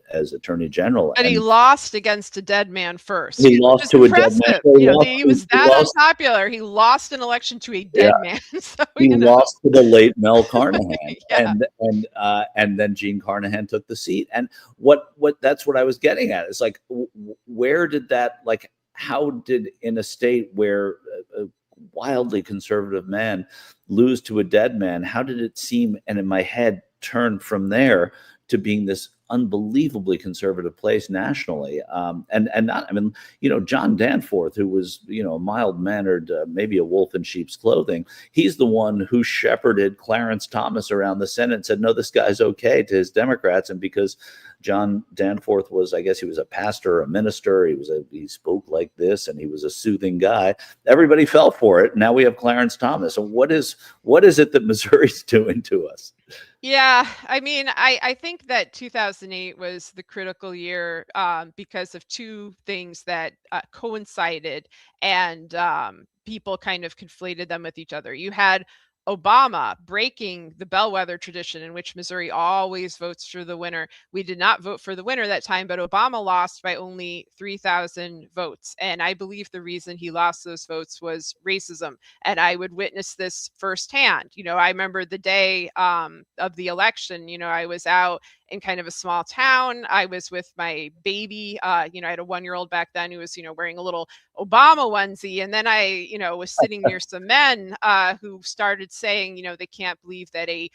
as Attorney General. But he lost against a dead man first. He lost to a dead man. He was that unpopular. He lost an election to a dead man. So, he lost to the late Mel Carnahan, and then Gene Carnahan took the seat. And what that's what I was getting at. It's like, where did that, like, how did, in a state where a wildly conservative man lose to a dead man, how did it seem, and in my head, turn from there to being this unbelievably conservative place nationally? And not, I mean, John Danforth, who was, mild-mannered, maybe a wolf in sheep's clothing, he's the one who shepherded Clarence Thomas around the Senate and said, no, this guy's okay, to his Democrats. And because John Danforth was, I guess he was a pastor, a minister, he spoke like this, and he was a soothing guy, everybody fell for it. Now we have Clarence Thomas. So what is it that Missouri's doing to us? Yeah, I mean, I think that 2008 was the critical year because of two things that coincided, and people kind of conflated them with each other. You had Obama breaking the bellwether tradition in which Missouri always votes for the winner. We did not vote for the winner that time, but Obama lost by only 3,000 votes. And I believe the reason he lost those votes was racism. And I would witness this firsthand. I remember the day of the election, I was out in kind of a small town. I was with my baby. I had a 1-year-old back then who was, wearing a little Obama onesie. And then I, was sitting near some men who started saying, they can't believe that a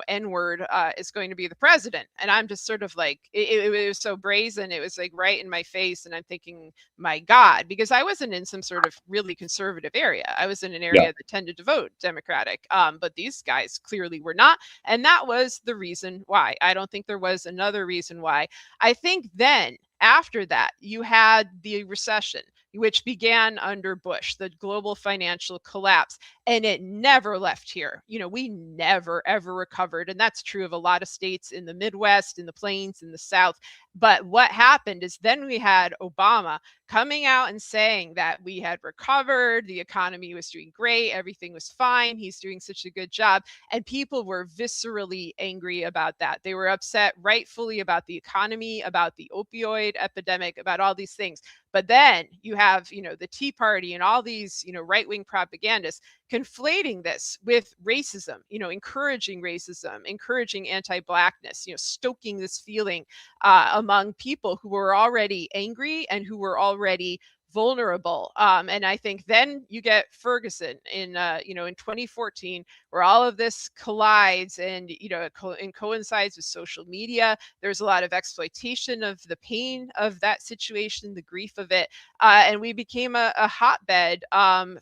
N-word is going to be the president. And I'm just sort of like, it was so brazen. It was like right in my face. And I'm thinking, my God, because I wasn't in some sort of really conservative area. I was in an area that tended to vote Democratic. But these guys clearly were not. And that was the reason why. I don't think there was another reason why. I think then after that, you had the recession, which began under Bush, the global financial collapse, and it never left here. We never, ever recovered. And that's true of a lot of states in the Midwest, in the Plains, in the South. But what happened is then we had Obama coming out and saying that we had recovered, the economy was doing great, everything was fine, he's doing such a good job. And people were viscerally angry about that. They were upset rightfully about the economy, about the opioid epidemic, about all these things. But then you have, the Tea Party and all these, right-wing propagandists conflating this with racism, encouraging racism, encouraging anti-Blackness, stoking this feeling among people who were already angry and who were already vulnerable. And I think then you get Ferguson in 2014, where all of this collides and, and coincides with social media. There's a lot of exploitation of the pain of that situation, the grief of it. And we became a hotbed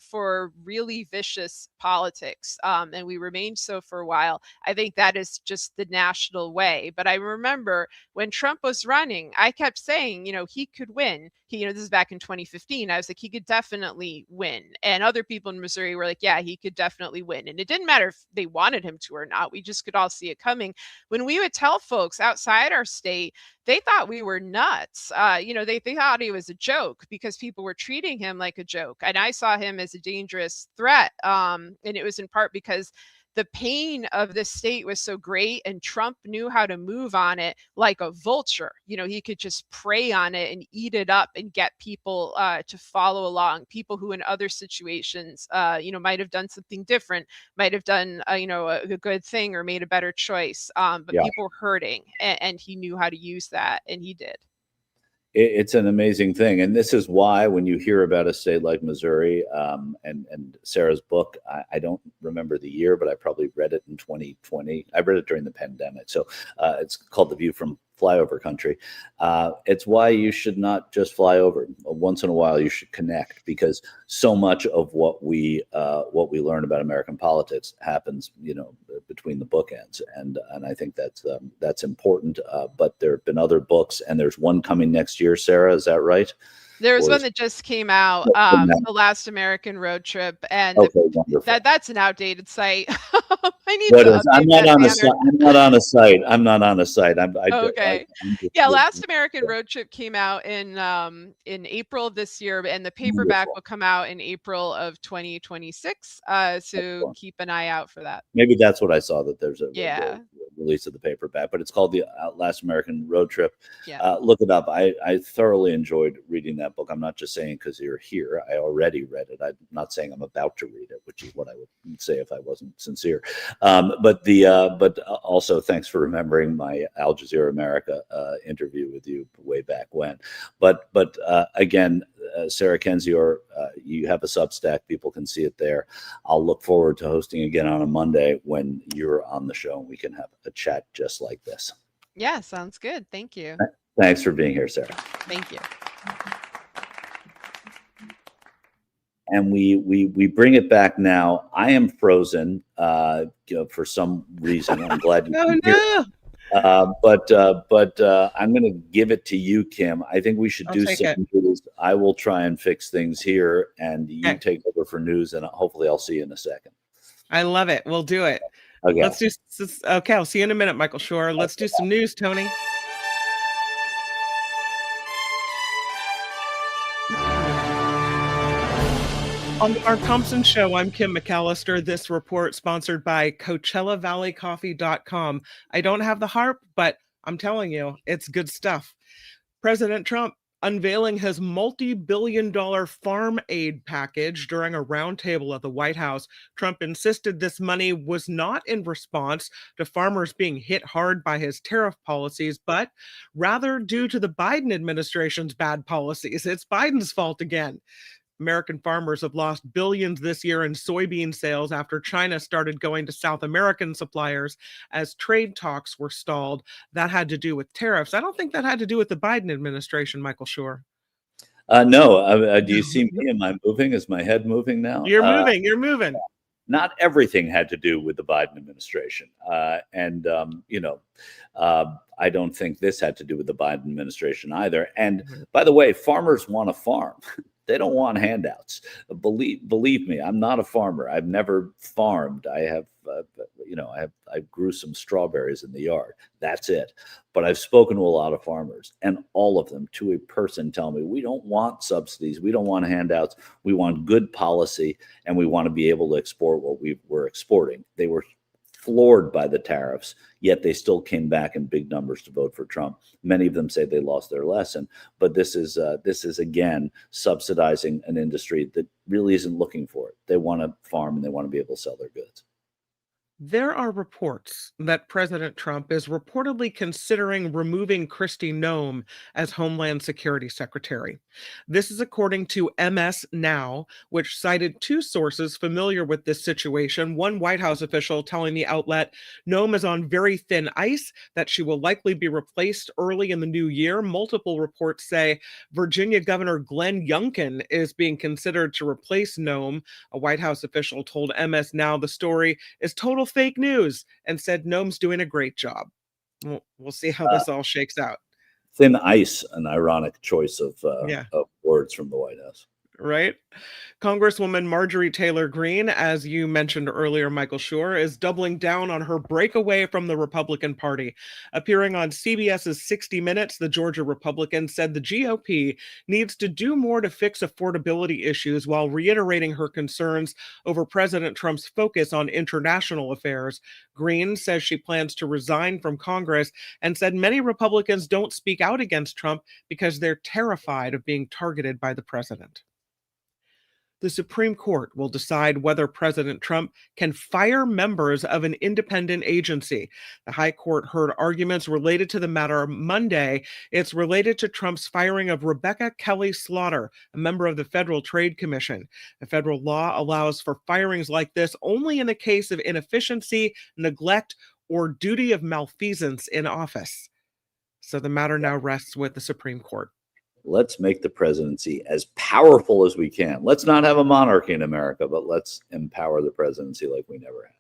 for really vicious politics. And we remained so for a while. I think that is just the national way. But I remember when Trump was running, I kept saying, he could win. This is back in 2015. I was like, he could definitely win. And other people in Missouri were like, yeah, he could definitely win. And it didn't matter if they wanted him to or not. We just could all see it coming. When we would tell folks outside our state, they thought we were nuts. They thought he was a joke because people were treating him like a joke. And I saw him as a dangerous threat. And it was in part because the pain of this state was so great, and Trump knew how to move on it like a vulture. He could just prey on it and eat it up and get people to follow along. People who in other situations, might have done something different, might have done, a good thing or made a better choice. But people were hurting, and he knew how to use that, and he did. It's an amazing thing. And this is why when you hear about a state like Missouri and Sarah's book, I don't remember the year, but I probably read it in 2020. I read it during the pandemic. So it's called The View from Flyover Country. It's why you should not just fly over. Once in a while, you should connect, because so much of what we learn about American politics happens, between the bookends, and I think that's important. But there have been other books, and there's one coming next year. Sarah, is that right? There's one that just came out, The Last American Road Trip, and that's an outdated site. I need to I'm not on a site. I'm not on a site. Okay. Last American Road Trip came out in April of this year, and the paperback will come out in April of 2026. So keep an eye out for that. Maybe that's what I saw, that there's a release of the paperback, but it's called The Last American Road Trip. Look it up. I thoroughly enjoyed reading that book. I'm not just saying because you're here. I already read it. I'm not saying I'm about to read it, which is what I would say if I wasn't sincere. But also thanks for remembering my Al Jazeera America interview with you way back when. But again, Sarah Kendzior, you have a Substack. People can see it there. I'll look forward to hosting again on a Monday when you're on the show and we can have a chat just like this. Yeah, sounds good. Thank you. Thanks for being here, Sarah. Thank you. And we bring it back now. I am frozen for some reason. I'm glad you can hear. But I'm going to give it to you, Kim. I think we should do some news. I will try and fix things here, and you take over for news, and hopefully I'll see you in a second. I love it. We'll do it. Okay. Let's do. Okay, I'll see you in a minute, Michael Shore. Let's do some news, Tony. On the Mark Thompson Show, I'm Kim McAllister. This report sponsored by CoachellaValleyCoffee.com. I don't have the harp, but I'm telling you, it's good stuff. President Trump unveiling his multi-billion-dollar farm aid package during a roundtable at the White House. Trump insisted this money was not in response to farmers being hit hard by his tariff policies, but rather due to the Biden administration's bad policies. It's Biden's fault again. American farmers have lost billions this year in soybean sales after China started going to South American suppliers as trade talks were stalled. That had to do with tariffs. I don't think that had to do with the Biden administration, Michael Schur. No. Do you see me? Am I moving? Is my head moving now? You're moving. You're moving. Not everything had to do with the Biden administration. I don't think this had to do with the Biden administration either. And by the way, farmers want to farm. They don't want handouts. Believe me, I'm not a farmer. I've never farmed. I grew some strawberries in the yard. That's it. But I've spoken to a lot of farmers, and all of them, to a person, tell me, we don't want subsidies. We don't want handouts. We want good policy, and we want to be able to export what we were exporting. They were floored by the tariffs, yet they still came back in big numbers to vote for Trump. Many of them say they lost their lesson, but this is again subsidizing an industry that really isn't looking for it. They want to farm and they want to be able to sell their goods. There are reports that President Trump is reportedly considering removing Kristi Noem as Homeland Security Secretary. This is according to MS Now, which cited two sources familiar with this situation. One White House official telling the outlet Noem is on very thin ice, that she will likely be replaced early in the new year. Multiple reports say Virginia Governor Glenn Youngkin is being considered to replace Noem. A White House official told MS Now the story is total fake news and said Noem's doing a great job. We'll see how this all shakes out. Thin ice, an ironic choice of words from the White House. Right? Congresswoman Marjorie Taylor Greene, as you mentioned earlier, Michael Schur, is doubling down on her breakaway from the Republican Party. Appearing on CBS's 60 Minutes, the Georgia Republican said the GOP needs to do more to fix affordability issues while reiterating her concerns over President Trump's focus on international affairs. Greene says she plans to resign from Congress and said many Republicans don't speak out against Trump because they're terrified of being targeted by the president. The Supreme Court will decide whether President Trump can fire members of an independent agency. The High Court heard arguments related to the matter Monday. It's related to Trump's firing of Rebecca Kelly Slaughter, a member of the Federal Trade Commission. The federal law allows for firings like this only in the case of inefficiency, neglect, or duty of malfeasance in office. So the matter now rests with the Supreme Court. Let's make the presidency as powerful as we can. Let's not have a monarchy in America, but let's empower the presidency like we never have.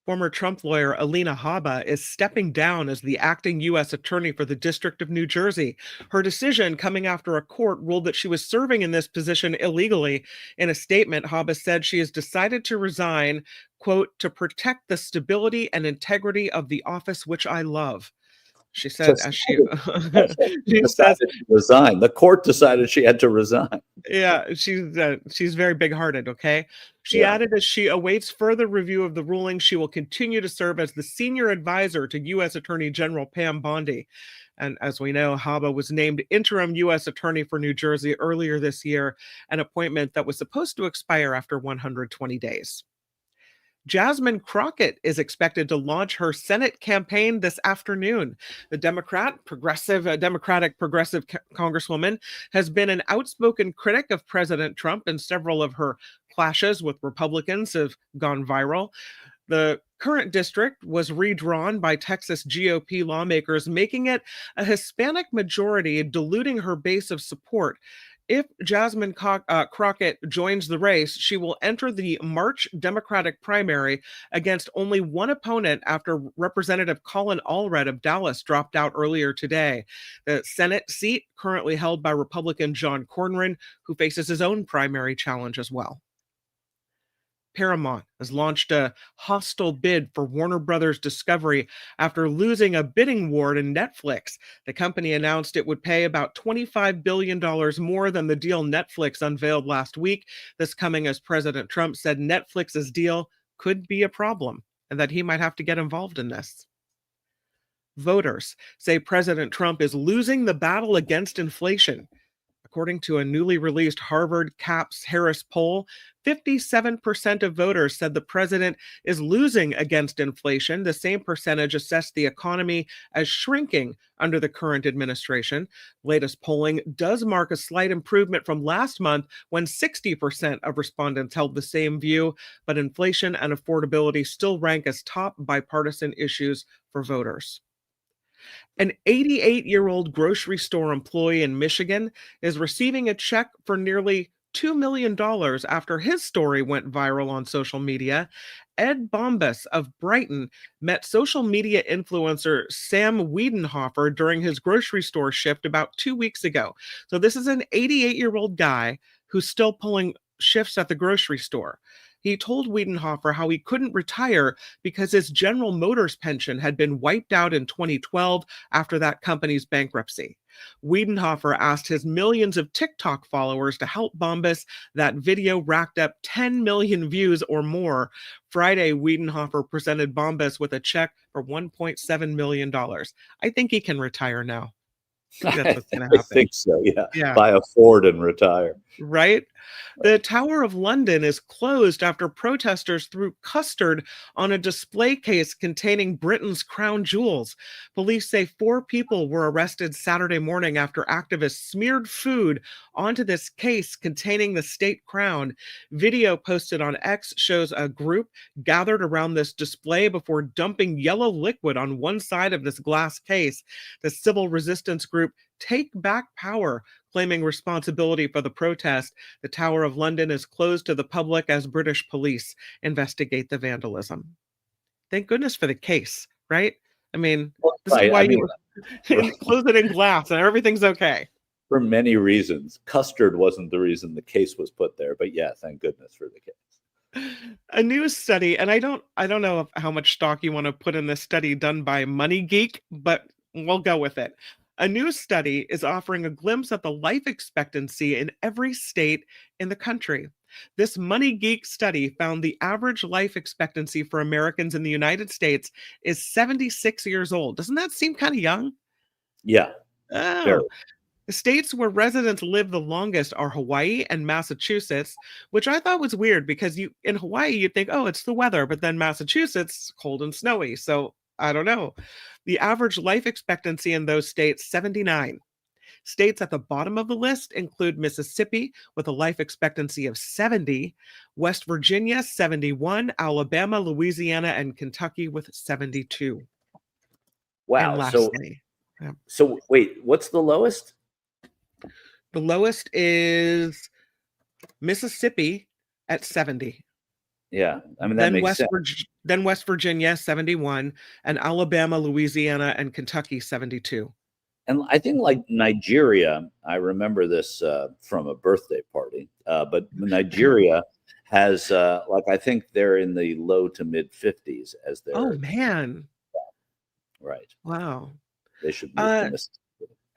Former Trump lawyer Alina Habba is stepping down as the acting U.S. attorney for the District of New Jersey. Her decision coming after a court ruled that she was serving in this position illegally. In a statement, Habba said she has decided to resign, quote, to protect the stability and integrity of the office which I love. She said, as she says, resign. The court decided she had to resign. Yeah, she's very big-hearted. Okay, she added, as she awaits further review of the ruling, she will continue to serve as the senior advisor to U.S. Attorney General Pam Bondi. And as we know, Habba was named interim U.S. Attorney for New Jersey earlier this year, an appointment that was supposed to expire after 120 days. Jasmine Crockett is expected to launch her Senate campaign this afternoon. The Democratic progressive congresswoman has been an outspoken critic of President Trump, and several of her clashes with Republicans have gone viral. The current district was redrawn by Texas GOP lawmakers, making it a Hispanic majority, diluting her base of support. If Jasmine Crockett joins the race, she will enter the March Democratic primary against only one opponent after Representative Colin Allred of Dallas dropped out earlier today. The Senate seat currently held by Republican John Cornyn, who faces his own primary challenge as well. Paramount has launched a hostile bid for Warner Brothers Discovery after losing a bidding war to Netflix. The company announced it would pay about $25 billion more than the deal Netflix unveiled last week. This coming as President Trump said Netflix's deal could be a problem and that he might have to get involved in this. Voters say President Trump is losing the battle against inflation. According to a newly released Harvard CAPS Harris poll, 57% of voters said the president is losing against inflation. The same percentage assessed the economy as shrinking under the current administration. Latest polling does mark a slight improvement from last month when 60% of respondents held the same view, but inflation and affordability still rank as top bipartisan issues for voters. An 88-year-old grocery store employee in Michigan is receiving a check for nearly $2 million after his story went viral on social media. Ed Bombas of Brighton met social media influencer Sam Wiedenhofer during his grocery store shift about 2 weeks ago. So this is an 88-year-old guy who's still pulling shifts at the grocery store. He told Wiedenhofer how he couldn't retire because his General Motors pension had been wiped out in 2012 after that company's bankruptcy. Wiedenhofer asked his millions of TikTok followers to help Bombas. That video racked up 10 million views or more. Friday, Wiedenhofer presented Bombas with a check for $1.7 million. I think he can retire now. That's what's going to happen. I think so, yeah. Buy a Ford and retire. Right? The Tower of London is closed after protesters threw custard on a display case containing Britain's crown jewels. Police say 4 people were arrested Saturday morning after activists smeared food onto this case containing the state crown. Video posted on X shows a group gathered around this display before dumping yellow liquid on one side of this glass case. The civil resistance group Take Back Power, claiming responsibility for the protest. The Tower of London is closed to the public as British police investigate the vandalism. Thank goodness for the case, right? I mean, this is why you close it in glass and everything's okay. For many reasons. Custard wasn't the reason the case was put there, but yeah, thank goodness for the case. A new study, and I don't know how much stock you want to put in this study done by Money Geek, but we'll go with it. A new study is offering a glimpse at the life expectancy in every state in the country. This Money Geek study found the average life expectancy for Americans in the United States is 76 years old. Doesn't that seem kind of young? Yeah. Oh. The states where residents live the longest are Hawaii and Massachusetts, which I thought was weird because in Hawaii, you'd think, oh, it's the weather, but then Massachusetts, cold and snowy. So I don't know. The average life expectancy in those states, 79. States at the bottom of the list include Mississippi with a life expectancy of 70, West Virginia, 71, Alabama, Louisiana, and Kentucky with 72. Wow. And lastly, so wait, what's the lowest? The lowest is Mississippi at 70. Yeah, I mean, that makes sense. Then West Virginia, 71, and Alabama, Louisiana, and Kentucky, 72. And I think like Nigeria, I remember this from a birthday party, but Nigeria has, I think they're in the low to mid 50s as their. Oh, man. Right. Wow. They should move this.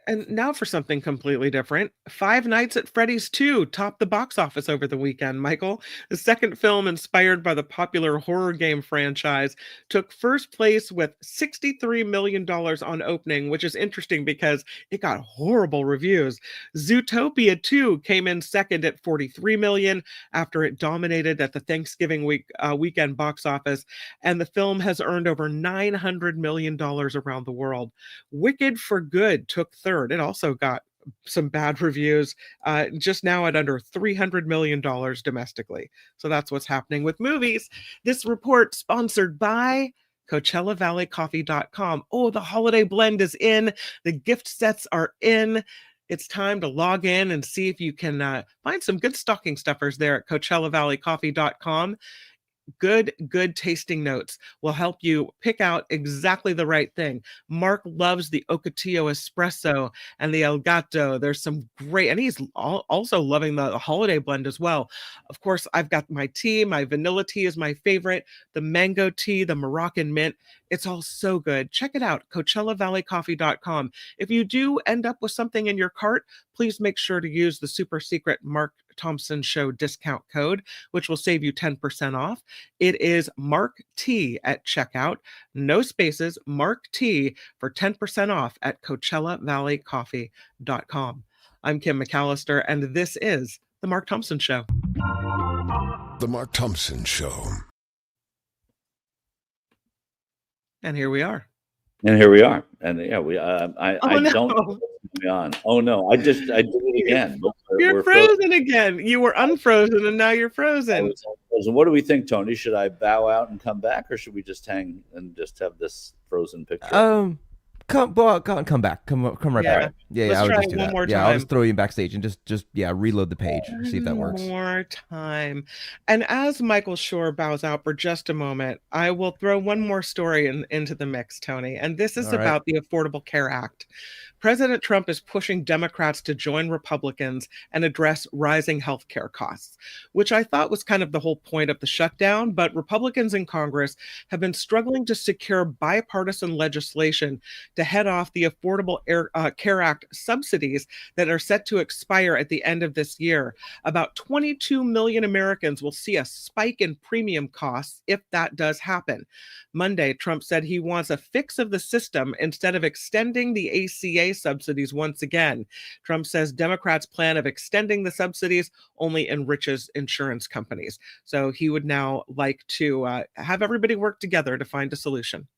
And now for something completely different. Five Nights at Freddy's 2 topped the box office over the weekend, Michael. The second film inspired by the popular horror game franchise took first place with $63 million on opening, which is interesting because it got horrible reviews. Zootopia 2 came in second at $43 million after it dominated at the Thanksgiving weekend box office. And the film has earned over $900 million around the world. Wicked for Good took third. It also got some bad reviews, just now at under $300 million domestically. So that's what's happening with movies. This report sponsored by CoachellaValleyCoffee.com. Oh, the holiday blend is in. The gift sets are in. It's time to log in and see if you can find some good stocking stuffers there at CoachellaValleyCoffee.com. good tasting notes will help you pick out exactly the right thing. Mark loves the Ocotillo espresso and the El Gato. There's some great, and he's also loving the holiday blend as well. Of course, I've got my tea. My vanilla tea is my favorite. The mango tea, the Moroccan mint. It's all so good. Check it out, CoachellaValleyCoffee.com. If you do end up with something in your cart, please make sure to use the super secret Mark Thompson Show discount code, which will save you 10% off. It is Mark T at checkout. No spaces, Mark T for 10% off at CoachellaValleyCoffee.com. I'm Kim McAllister, and this is The Mark Thompson Show. The Mark Thompson Show. And here we are. And yeah, don't put me on. Oh no, I did it again. You're frozen again. You were unfrozen and now you're frozen. What do we think, Tony? Should I bow out and come back, or should we just hang and just have this frozen picture? Come back. Come right back. Yeah, I would just do that. Yeah, I'll just throw you backstage and just reload the page. See if that works. One more time. And as Michael Shore bows out for just a moment, I will throw one more story into the mix, Tony. And this is about the Affordable Care Act. President Trump is pushing Democrats to join Republicans and address rising healthcare costs, which I thought was kind of the whole point of the shutdown. But Republicans in Congress have been struggling to secure bipartisan legislation to head off the Affordable Care Act subsidies that are set to expire at the end of this year. About 22 million Americans will see a spike in premium costs if that does happen. Monday, Trump said he wants a fix of the system instead of extending the ACA subsidies once again. Trump says Democrats' plan of extending the subsidies only enriches insurance companies. So he would now like to have everybody work together to find a solution.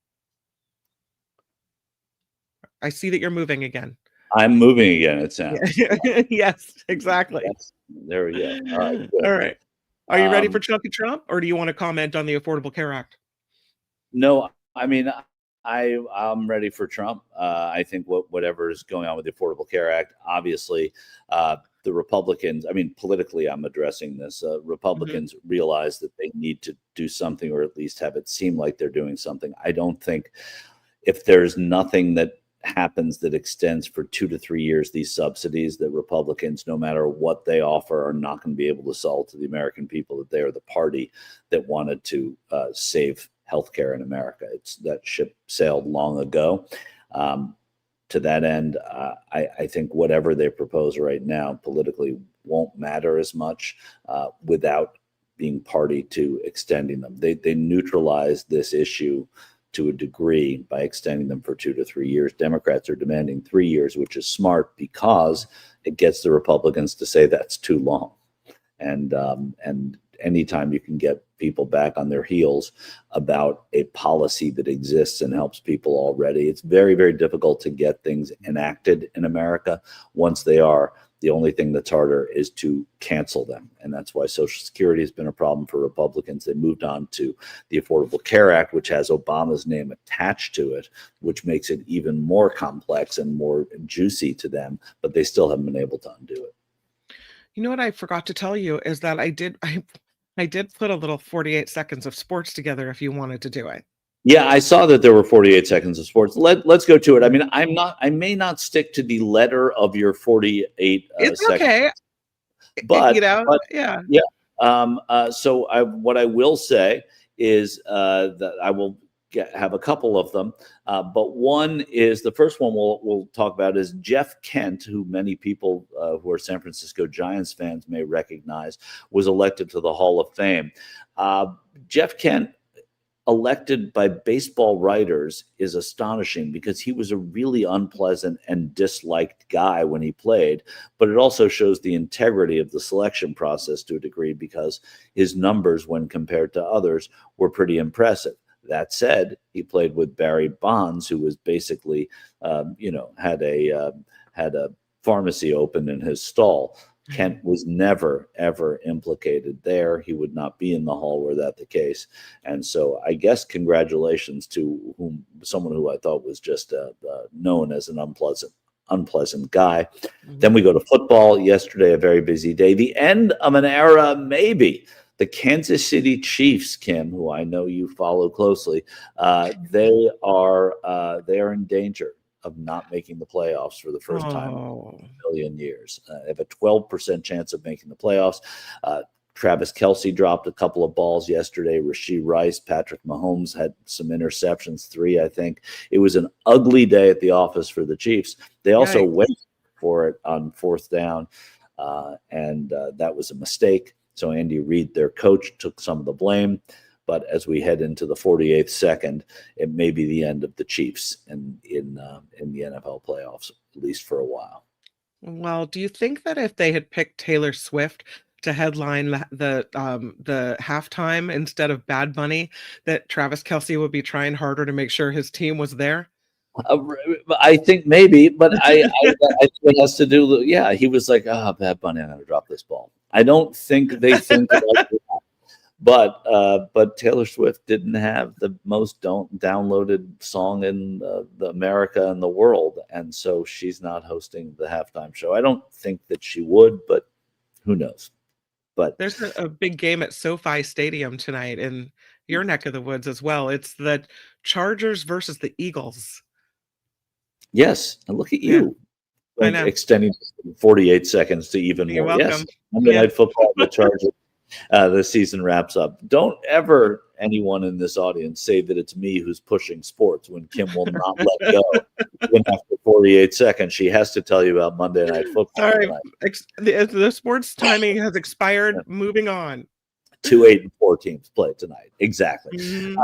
I see that you're moving again. I'm moving again, it sounds. Yes, exactly. Yes. There we go. All right. All right. Are you ready for Cunk of Trump, or do you want to comment on the Affordable Care Act? No, I mean, I'm ready for Trump. I think whatever is going on with the Affordable Care Act, obviously, the Republicans, I mean, politically, I'm addressing this. Republicans realize that they need to do something, or at least have it seem like they're doing something. I don't think if there's nothing that happens that extends for 2 to 3 years, these subsidies, that Republicans, no matter what they offer, are not going to be able to sell to the American people that they are the party that wanted to save healthcare in America. That ship sailed long ago. To that end, I think whatever they propose right now politically won't matter as much without being party to extending them. They neutralize this issue to a degree by extending them for 2 to 3 years. Democrats are demanding 3 years, which is smart because it gets the Republicans to say that's too long. And anytime you can get people back on their heels about a policy that exists and helps people already, it's very, very difficult to get things enacted in America. Once they are, the only thing that's harder is to cancel them. And that's why Social Security has been a problem for Republicans. They moved on to the Affordable Care Act, which has Obama's name attached to it, which makes it even more complex and more juicy to them, but they still haven't been able to undo it. You know what I forgot to tell you is that I did put a little 48 seconds of sports together if you wanted to do it. Yeah, I saw that there were 48 seconds of sports. Let's go to it. I mean, I may not stick to the letter of your 48 it's seconds. Okay. But, yeah. So what I will say is that I will have a couple of them. But one is, the first one we'll talk about is Jeff Kent, who many people who are San Francisco Giants fans may recognize, was elected to the Hall of Fame. Jeff Kent, elected by baseball writers, is astonishing because he was a really unpleasant and disliked guy when he played, but it also shows the integrity of the selection process to a degree because his numbers when compared to others were pretty impressive. That said, he played with Barry Bonds, who was basically, had a pharmacy open in his stall. Kent was never, ever implicated there. He would not be in the hall were that the case. And so I guess congratulations to someone who I thought was just known as an unpleasant guy. Then we go to football. Yesterday, a very busy day. The end of an era, maybe The Kansas City Chiefs, Kim, who I know you follow closely, they are in danger of not making the playoffs for the first time in a million years. They have a 12% chance of making the playoffs. Travis Kelce dropped a couple of balls yesterday. Rashee Rice, Patrick Mahomes had some interceptions, 3, I think. It was an ugly day at the office for the Chiefs. They also went for it on 4th down, and that was a mistake. So Andy Reid, their coach, took some of the blame. But as we head into the 48th second, it may be the end of the Chiefs in the NFL playoffs, at least for a while. Well, do you think that if they had picked Taylor Swift to headline the halftime instead of Bad Bunny, that Travis Kelce would be trying harder to make sure his team was there? I think maybe, but I think it has to do. Yeah, he was like, Bad Bunny, I'm going to drop this ball. I don't think they think like that. But Taylor Swift didn't have the most downloaded song in the America and the world, and so she's not hosting the halftime show. I don't think that she would, but who knows? But there's a big game at SoFi Stadium tonight in your neck of the woods as well. It's the Chargers versus the Eagles. Yes, and look at you. I know. Extending 48 seconds to even You're more. welcome. Yes, Monday Night Football, the Chargers. The season wraps up. Don't ever, anyone in this audience, say that it's me who's pushing sports when Kim will not let go. Even after 48 seconds, she has to tell you about Monday Night Football. Sorry, the sports timing has expired. Moving on. 2, 8, and 4 teams play tonight. Exactly. Mm-hmm.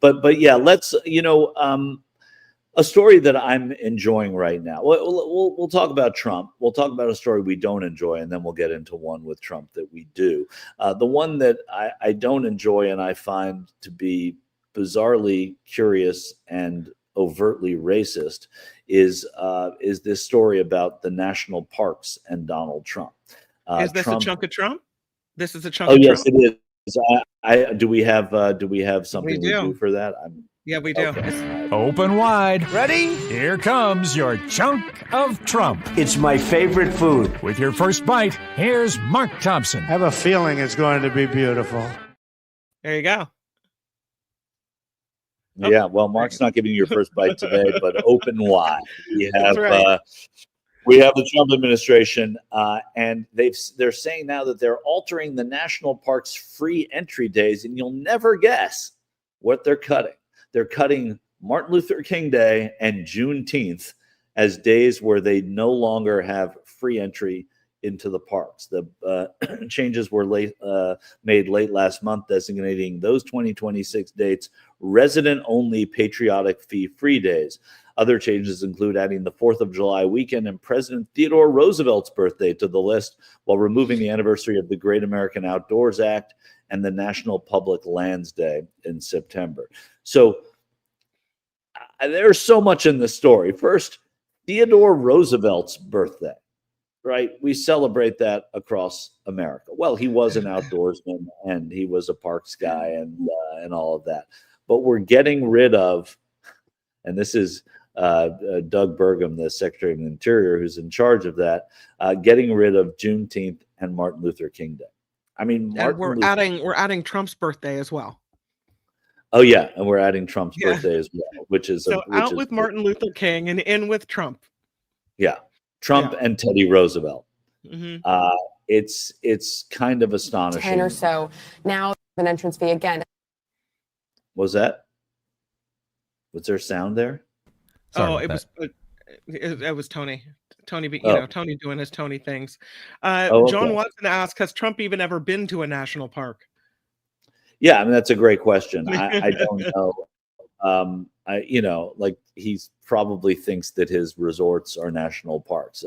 But yeah, let's, a story that I'm enjoying right now. We'll talk about Trump. We'll talk about a story we don't enjoy, and then we'll get into one with Trump that we do. The one that I don't enjoy and I find to be bizarrely curious and overtly racist is this story about the national parks and Donald Trump. Is this Trump, a chunk of Trump? This is a chunk of Trump. Yes, it is. Do we have something we do for that? Yeah, we do. Okay. Open wide. Ready? Here comes your chunk of Trump. It's my favorite food. With your first bite, here's Mark Thompson. I have a feeling it's going to be beautiful. There you go. Yeah, well, Mark's not giving you your first bite today, but open wide. We have the Trump administration, and they're saying now that they're altering the national parks' free entry days, and you'll never guess what they're cutting. They're cutting Martin Luther King Day and Juneteenth as days where they no longer have free entry into the parks. The changes were made late last month, designating those 2026 dates resident-only patriotic fee-free days. Other changes include adding the 4th of July weekend and President Theodore Roosevelt's birthday to the list, while removing the anniversary of the Great American Outdoors Act and the National Public Lands Day in September. So there's so much in this story. First, Theodore Roosevelt's birthday, right? We celebrate that across America. Well, he was an outdoorsman and he was a parks guy and all of that. But we're getting rid of, and this is Doug Burgum, the Secretary of the Interior, who's in charge of that, getting rid of Juneteenth and Martin Luther King Day. I mean, we're adding Trump's birthday as well. Oh yeah, and we're adding Trump's birthday as well, which is out with Martin Luther King and in with Trump. Yeah, Trump and Teddy Roosevelt. Mm-hmm. It's kind of astonishing. 10 or so now, an entrance fee again. Was that? Was there sound there? Sorry, it was Tony. Tony, Tony doing his Tony things. John Watson asked, has Trump even ever been to a national park? Yeah, I mean, that's a great question. I don't know. Like he probably thinks that his resorts are national parks.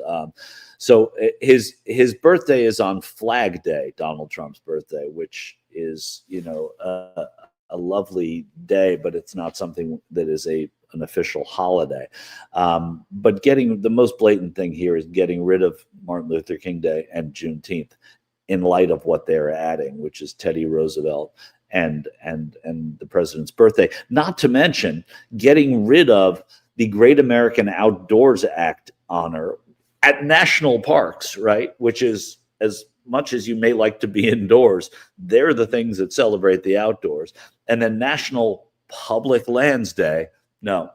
So his birthday is on Flag Day, Donald Trump's birthday, which is, a lovely day, but it's not something that is an official holiday. But the most blatant thing here is getting rid of Martin Luther King Day and Juneteenth in light of what they're adding, which is Teddy Roosevelt and the president's birthday. Not to mention getting rid of the Great American Outdoors Act honor at national parks, right? Which is, as much as you may like to be indoors, they're the things that celebrate the outdoors. And then National Public Lands Day, no.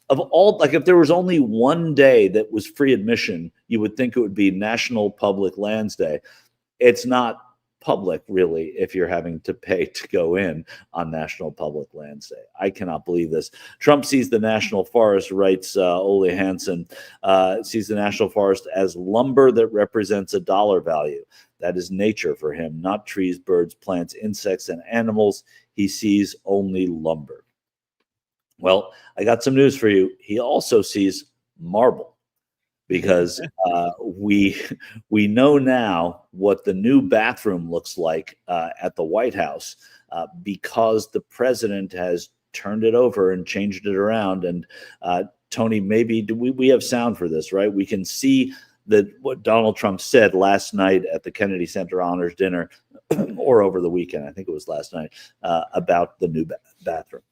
Of all, like if there was only one day that was free admission, you would think it would be National Public Lands Day. It's not public, really, if you're having to pay to go in on National Public Lands Day. I cannot believe this. Trump sees the national forest, writes Ole Hansen, sees the national forest as lumber that represents a dollar value. That is nature for him, not trees, birds, plants, insects, and animals. He sees only lumber. Well, I got some news for you. He also sees marble, because we know now what the new bathroom looks like at the White House, because the president has turned it over and changed it around. And Tony, maybe we have sound for this, right? We can see that what Donald Trump said last night at the Kennedy Center Honors Dinner, or over the weekend, I think it was last night, about the new bathroom.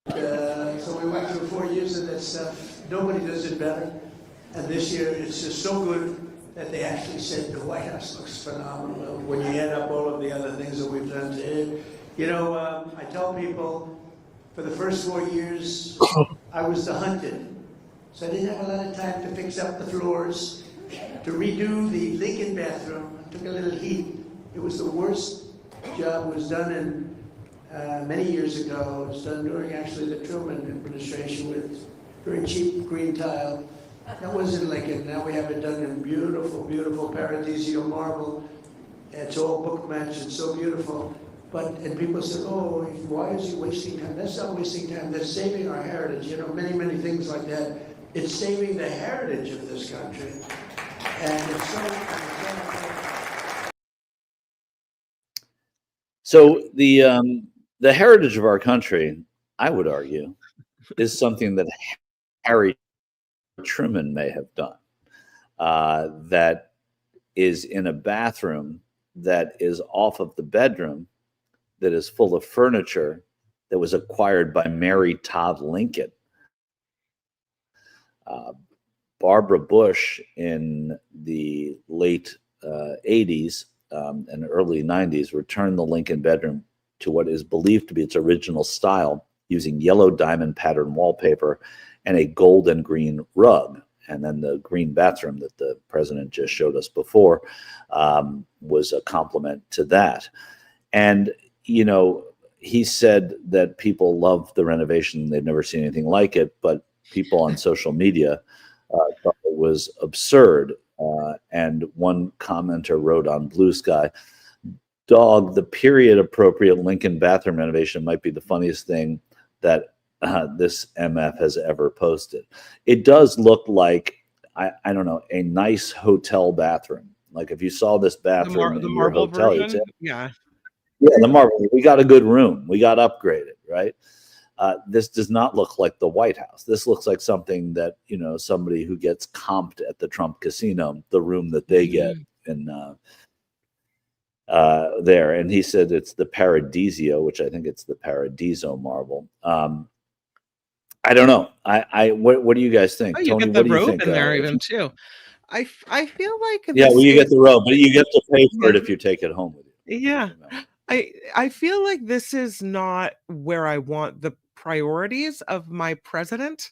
So we went through 4 years of that stuff. Nobody does it better. And this year it's just so good that they actually said the White House looks phenomenal when you add up all of the other things that we've done to it. You know, I tell people for the first 4 years I was the hunted. So I didn't have a lot of time to fix up the floors, to redo the Lincoln bathroom. It took a little heat. It was the worst job. It was done in many years ago. It was done during actually the Truman administration with very cheap green tile. That wasn't Lincoln. Now we have it done in beautiful, beautiful Paradiso marble. It's all book matched. It's so beautiful. And people say, oh, why is he wasting time? That's not wasting time. That's saving our heritage. You know, many, many things like that. It's saving the heritage of this country. And it's so So the heritage of our country, I would argue, is something that Harry Truman may have done, that is in a bathroom that is off of the bedroom, that is full of furniture that was acquired by Mary Todd Lincoln. Barbara Bush in the late 80s and early 90s returned the Lincoln bedroom to what is believed to be its original style, using yellow diamond pattern wallpaper and a gold and green rug. And then the green bathroom that the president just showed us before was a complement to that. And, you know, he said that people love the renovation. They've never seen anything like it, but people on social media thought it was absurd. And one commenter wrote on Blue Sky, "Dog, the period appropriate Lincoln bathroom renovation might be the funniest thing that this MF has ever posted." It does look like, I don't know, a nice hotel bathroom. Like if you saw this bathroom in your hotel, you'd say, yeah, the marble. We got a good room. We got upgraded, right? This does not look like the White House. This looks like something that, you know, somebody who gets comped at the Trump casino, the room that they get in there. And he said it's the Paradiso, which I think it's the Paradiso marble. I don't know. What do you guys think? Oh, you Tony, get the what do you robe think? in there even too. I feel like well, you get the robe, but you get to pay for it if you take it home with you. Yeah. I feel like this is not where I want the priorities of my president,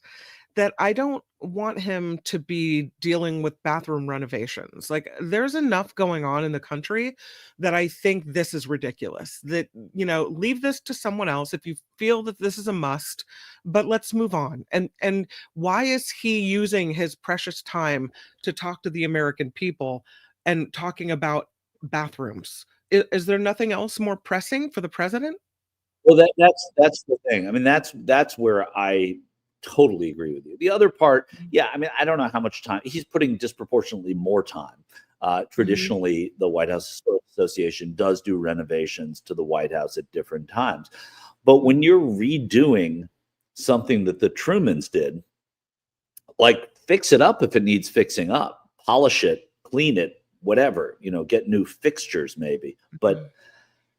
that I don't want him to be dealing with bathroom renovations. Like there's enough going on in the country that I think this is ridiculous. That, you know, leave this to someone else if you feel that this is a must, but let's move on. And why is he using his precious time to talk to the American people and talking about bathrooms? Is there nothing else more pressing for the president? Well, that's the thing. I mean, that's where I totally agree with you. The other part, yeah, I mean, I don't know how much time he's putting disproportionately more time. Traditionally, the White House Historical Association does do renovations to the White House at different times. But when you're redoing something that the Trumans did, like fix it up if it needs fixing up, polish it, clean it, whatever, you know, get new fixtures maybe, but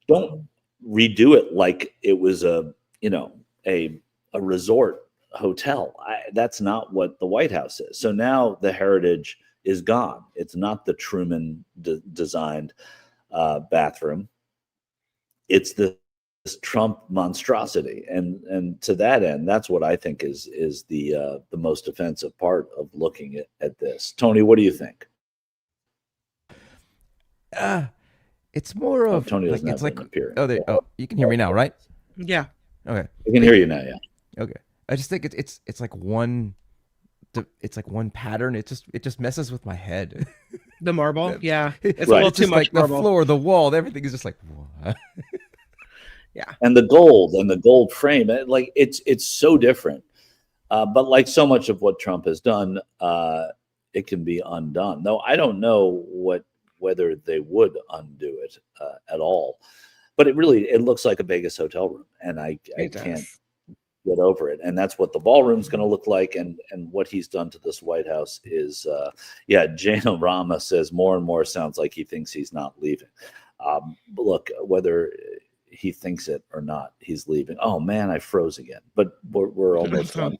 don't redo it like it was a resort hotel. That's not what the White House is. So now the heritage is gone. It's not the Truman designed bathroom. It's this Trump monstrosity, and to that end, that's what I think is the most offensive part of looking at this. Tony, what do you think? It's more of Tony doesn't it's have like an appearance. you can hear me now, right? Yeah. Okay. I can hear you now. Yeah. Okay. I just think it's like one. It's like one pattern. It just messes with my head. The marble, yeah, it's right. a little It's too just much like marble. the floor, the wall, everything is just like. What? Yeah. And the gold frame, like it's so different. But like so much of what Trump has done, it can be undone. Though I don't know whether they would undo it at all. But it looks like a Vegas hotel room, and I can't get over it. And that's what the ballroom's going to look like. And what he's done to this White House is, Jana Rama says more and more sounds like he thinks he's not leaving. But look, whether he thinks it or not, he's leaving. Oh man, I froze again. But we're almost done.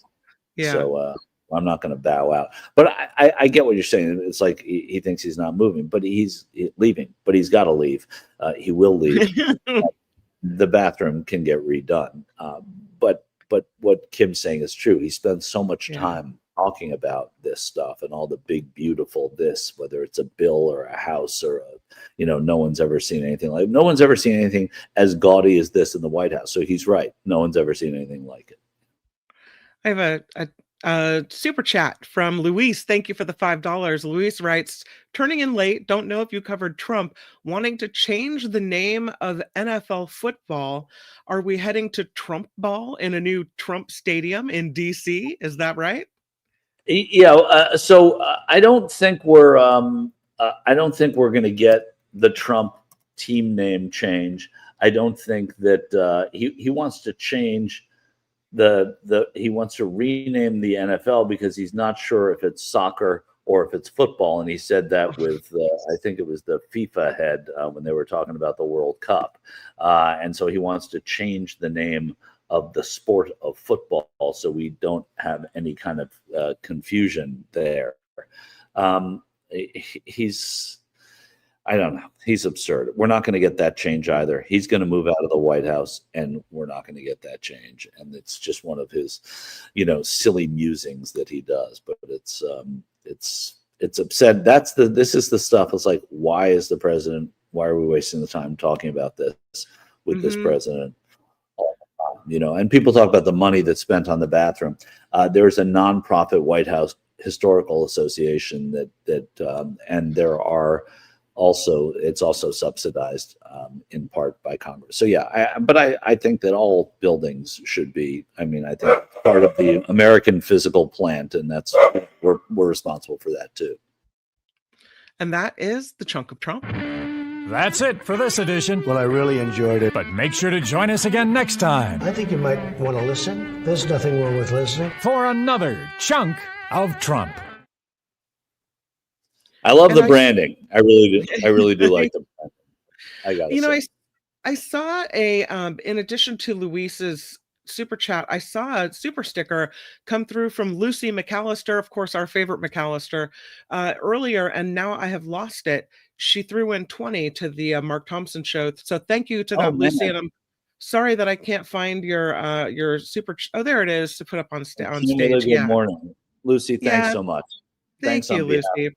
Yeah. So I'm not going to bow out. But I get what you're saying. It's like he thinks he's not moving, but he's leaving. But he's got to leave. He will leave. The bathroom can get redone. But what Kim's saying is true. He spends so much time talking about this stuff and all the big, beautiful this, whether it's a bill or a house or no one's ever seen anything like. No one's ever seen anything as gaudy as this in the White House. So he's right. No one's ever seen anything like it. I have a super chat from Luis. Thank you for the $5. Luis writes, turning in late, don't know if you covered Trump wanting to change the name of NFL football. Are we heading to Trump ball in a new Trump stadium in DC? Is that right? Yeah. So I don't think we're going to get the Trump team name change. I don't think that he wants to change he wants to rename the NFL because he's not sure if it's soccer or if it's football. And he said that with, I think it was the FIFA head when they were talking about the World Cup. And so he wants to change the name of the sport of football so we don't have any kind of confusion there. I don't know. He's absurd. We're not going to get that change either. He's going to move out of the White House, and we're not going to get that change. And it's just one of his, silly musings that he does. But it's upset. This is the stuff. It's like, why are we wasting the time talking about this with this president? And people talk about the money that's spent on the bathroom. There's a nonprofit White House Historical Association and there are. Also, it's also subsidized in part by Congress. So yeah, but I think that all buildings should be. I think part of the American physical plant, and that's we're responsible for that too. And that is the Chunk of Trump. That's it for this edition. Well, I really enjoyed it. But make sure to join us again next time. I think you might want to listen. There's nothing wrong with listening. For another Chunk of Trump. I love the branding. I really do. I really do like the branding. I gotta say. I saw in addition to Luis's super chat, I saw a super sticker come through from Lucy McAllister, of course, our favorite McAllister, earlier, and now I have lost it. She threw in 20 to the Mark Thompson show. So thank you to that, Lucy. And I'm sorry that I can't find your super. Oh, there it is to put up on stage. Good morning, Lucy. Thanks so much. Thank you, Lucy.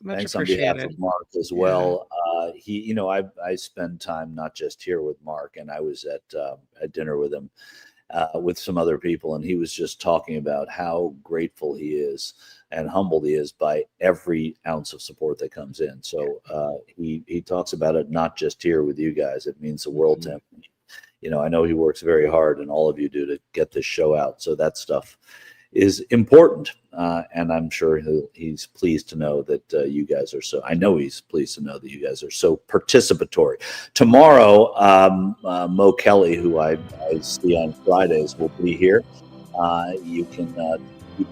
Much Thanks appreciated. on behalf of Mark as well. I spend time not just here with Mark, and I was at dinner with him with some other people, and he was just talking about how grateful he is and humbled he is by every ounce of support that comes in. So he talks about it not just here with you guys. It means the world to him. I know he works very hard, and all of you do, to get this show out. So that stuff is important, and I'm sure he's pleased to know that you guys are so. I know he's pleased to know that you guys are so participatory. Tomorrow, Mo Kelly, who I see on Fridays, will be here. You can keep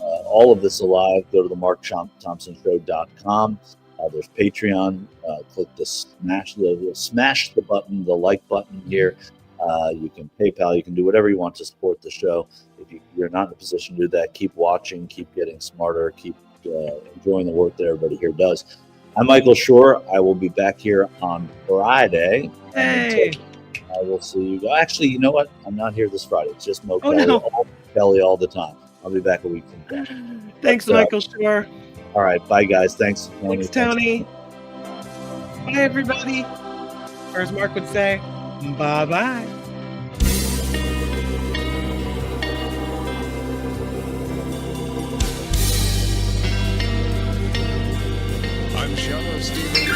all of this alive. Go to the MarkThompsonShow.com. There's Patreon. Click smash the button, the like button here. You can PayPal. You can do whatever you want to support the show. If you're not in a position to do that, keep watching, keep getting smarter, keep enjoying the work that everybody here does. I'm Michael Schur. I will be back here on Friday. Hey. I will see you. Actually, you know what? I'm not here this Friday. It's just Mo Kelly all the time. I'll be back a week from now. Thanks, Michael Schur. All right. Bye, guys. Thanks, Tony. Thanks, Tony. Bye, everybody. Or as Mark would say, bye-bye. I'm Shella Stephen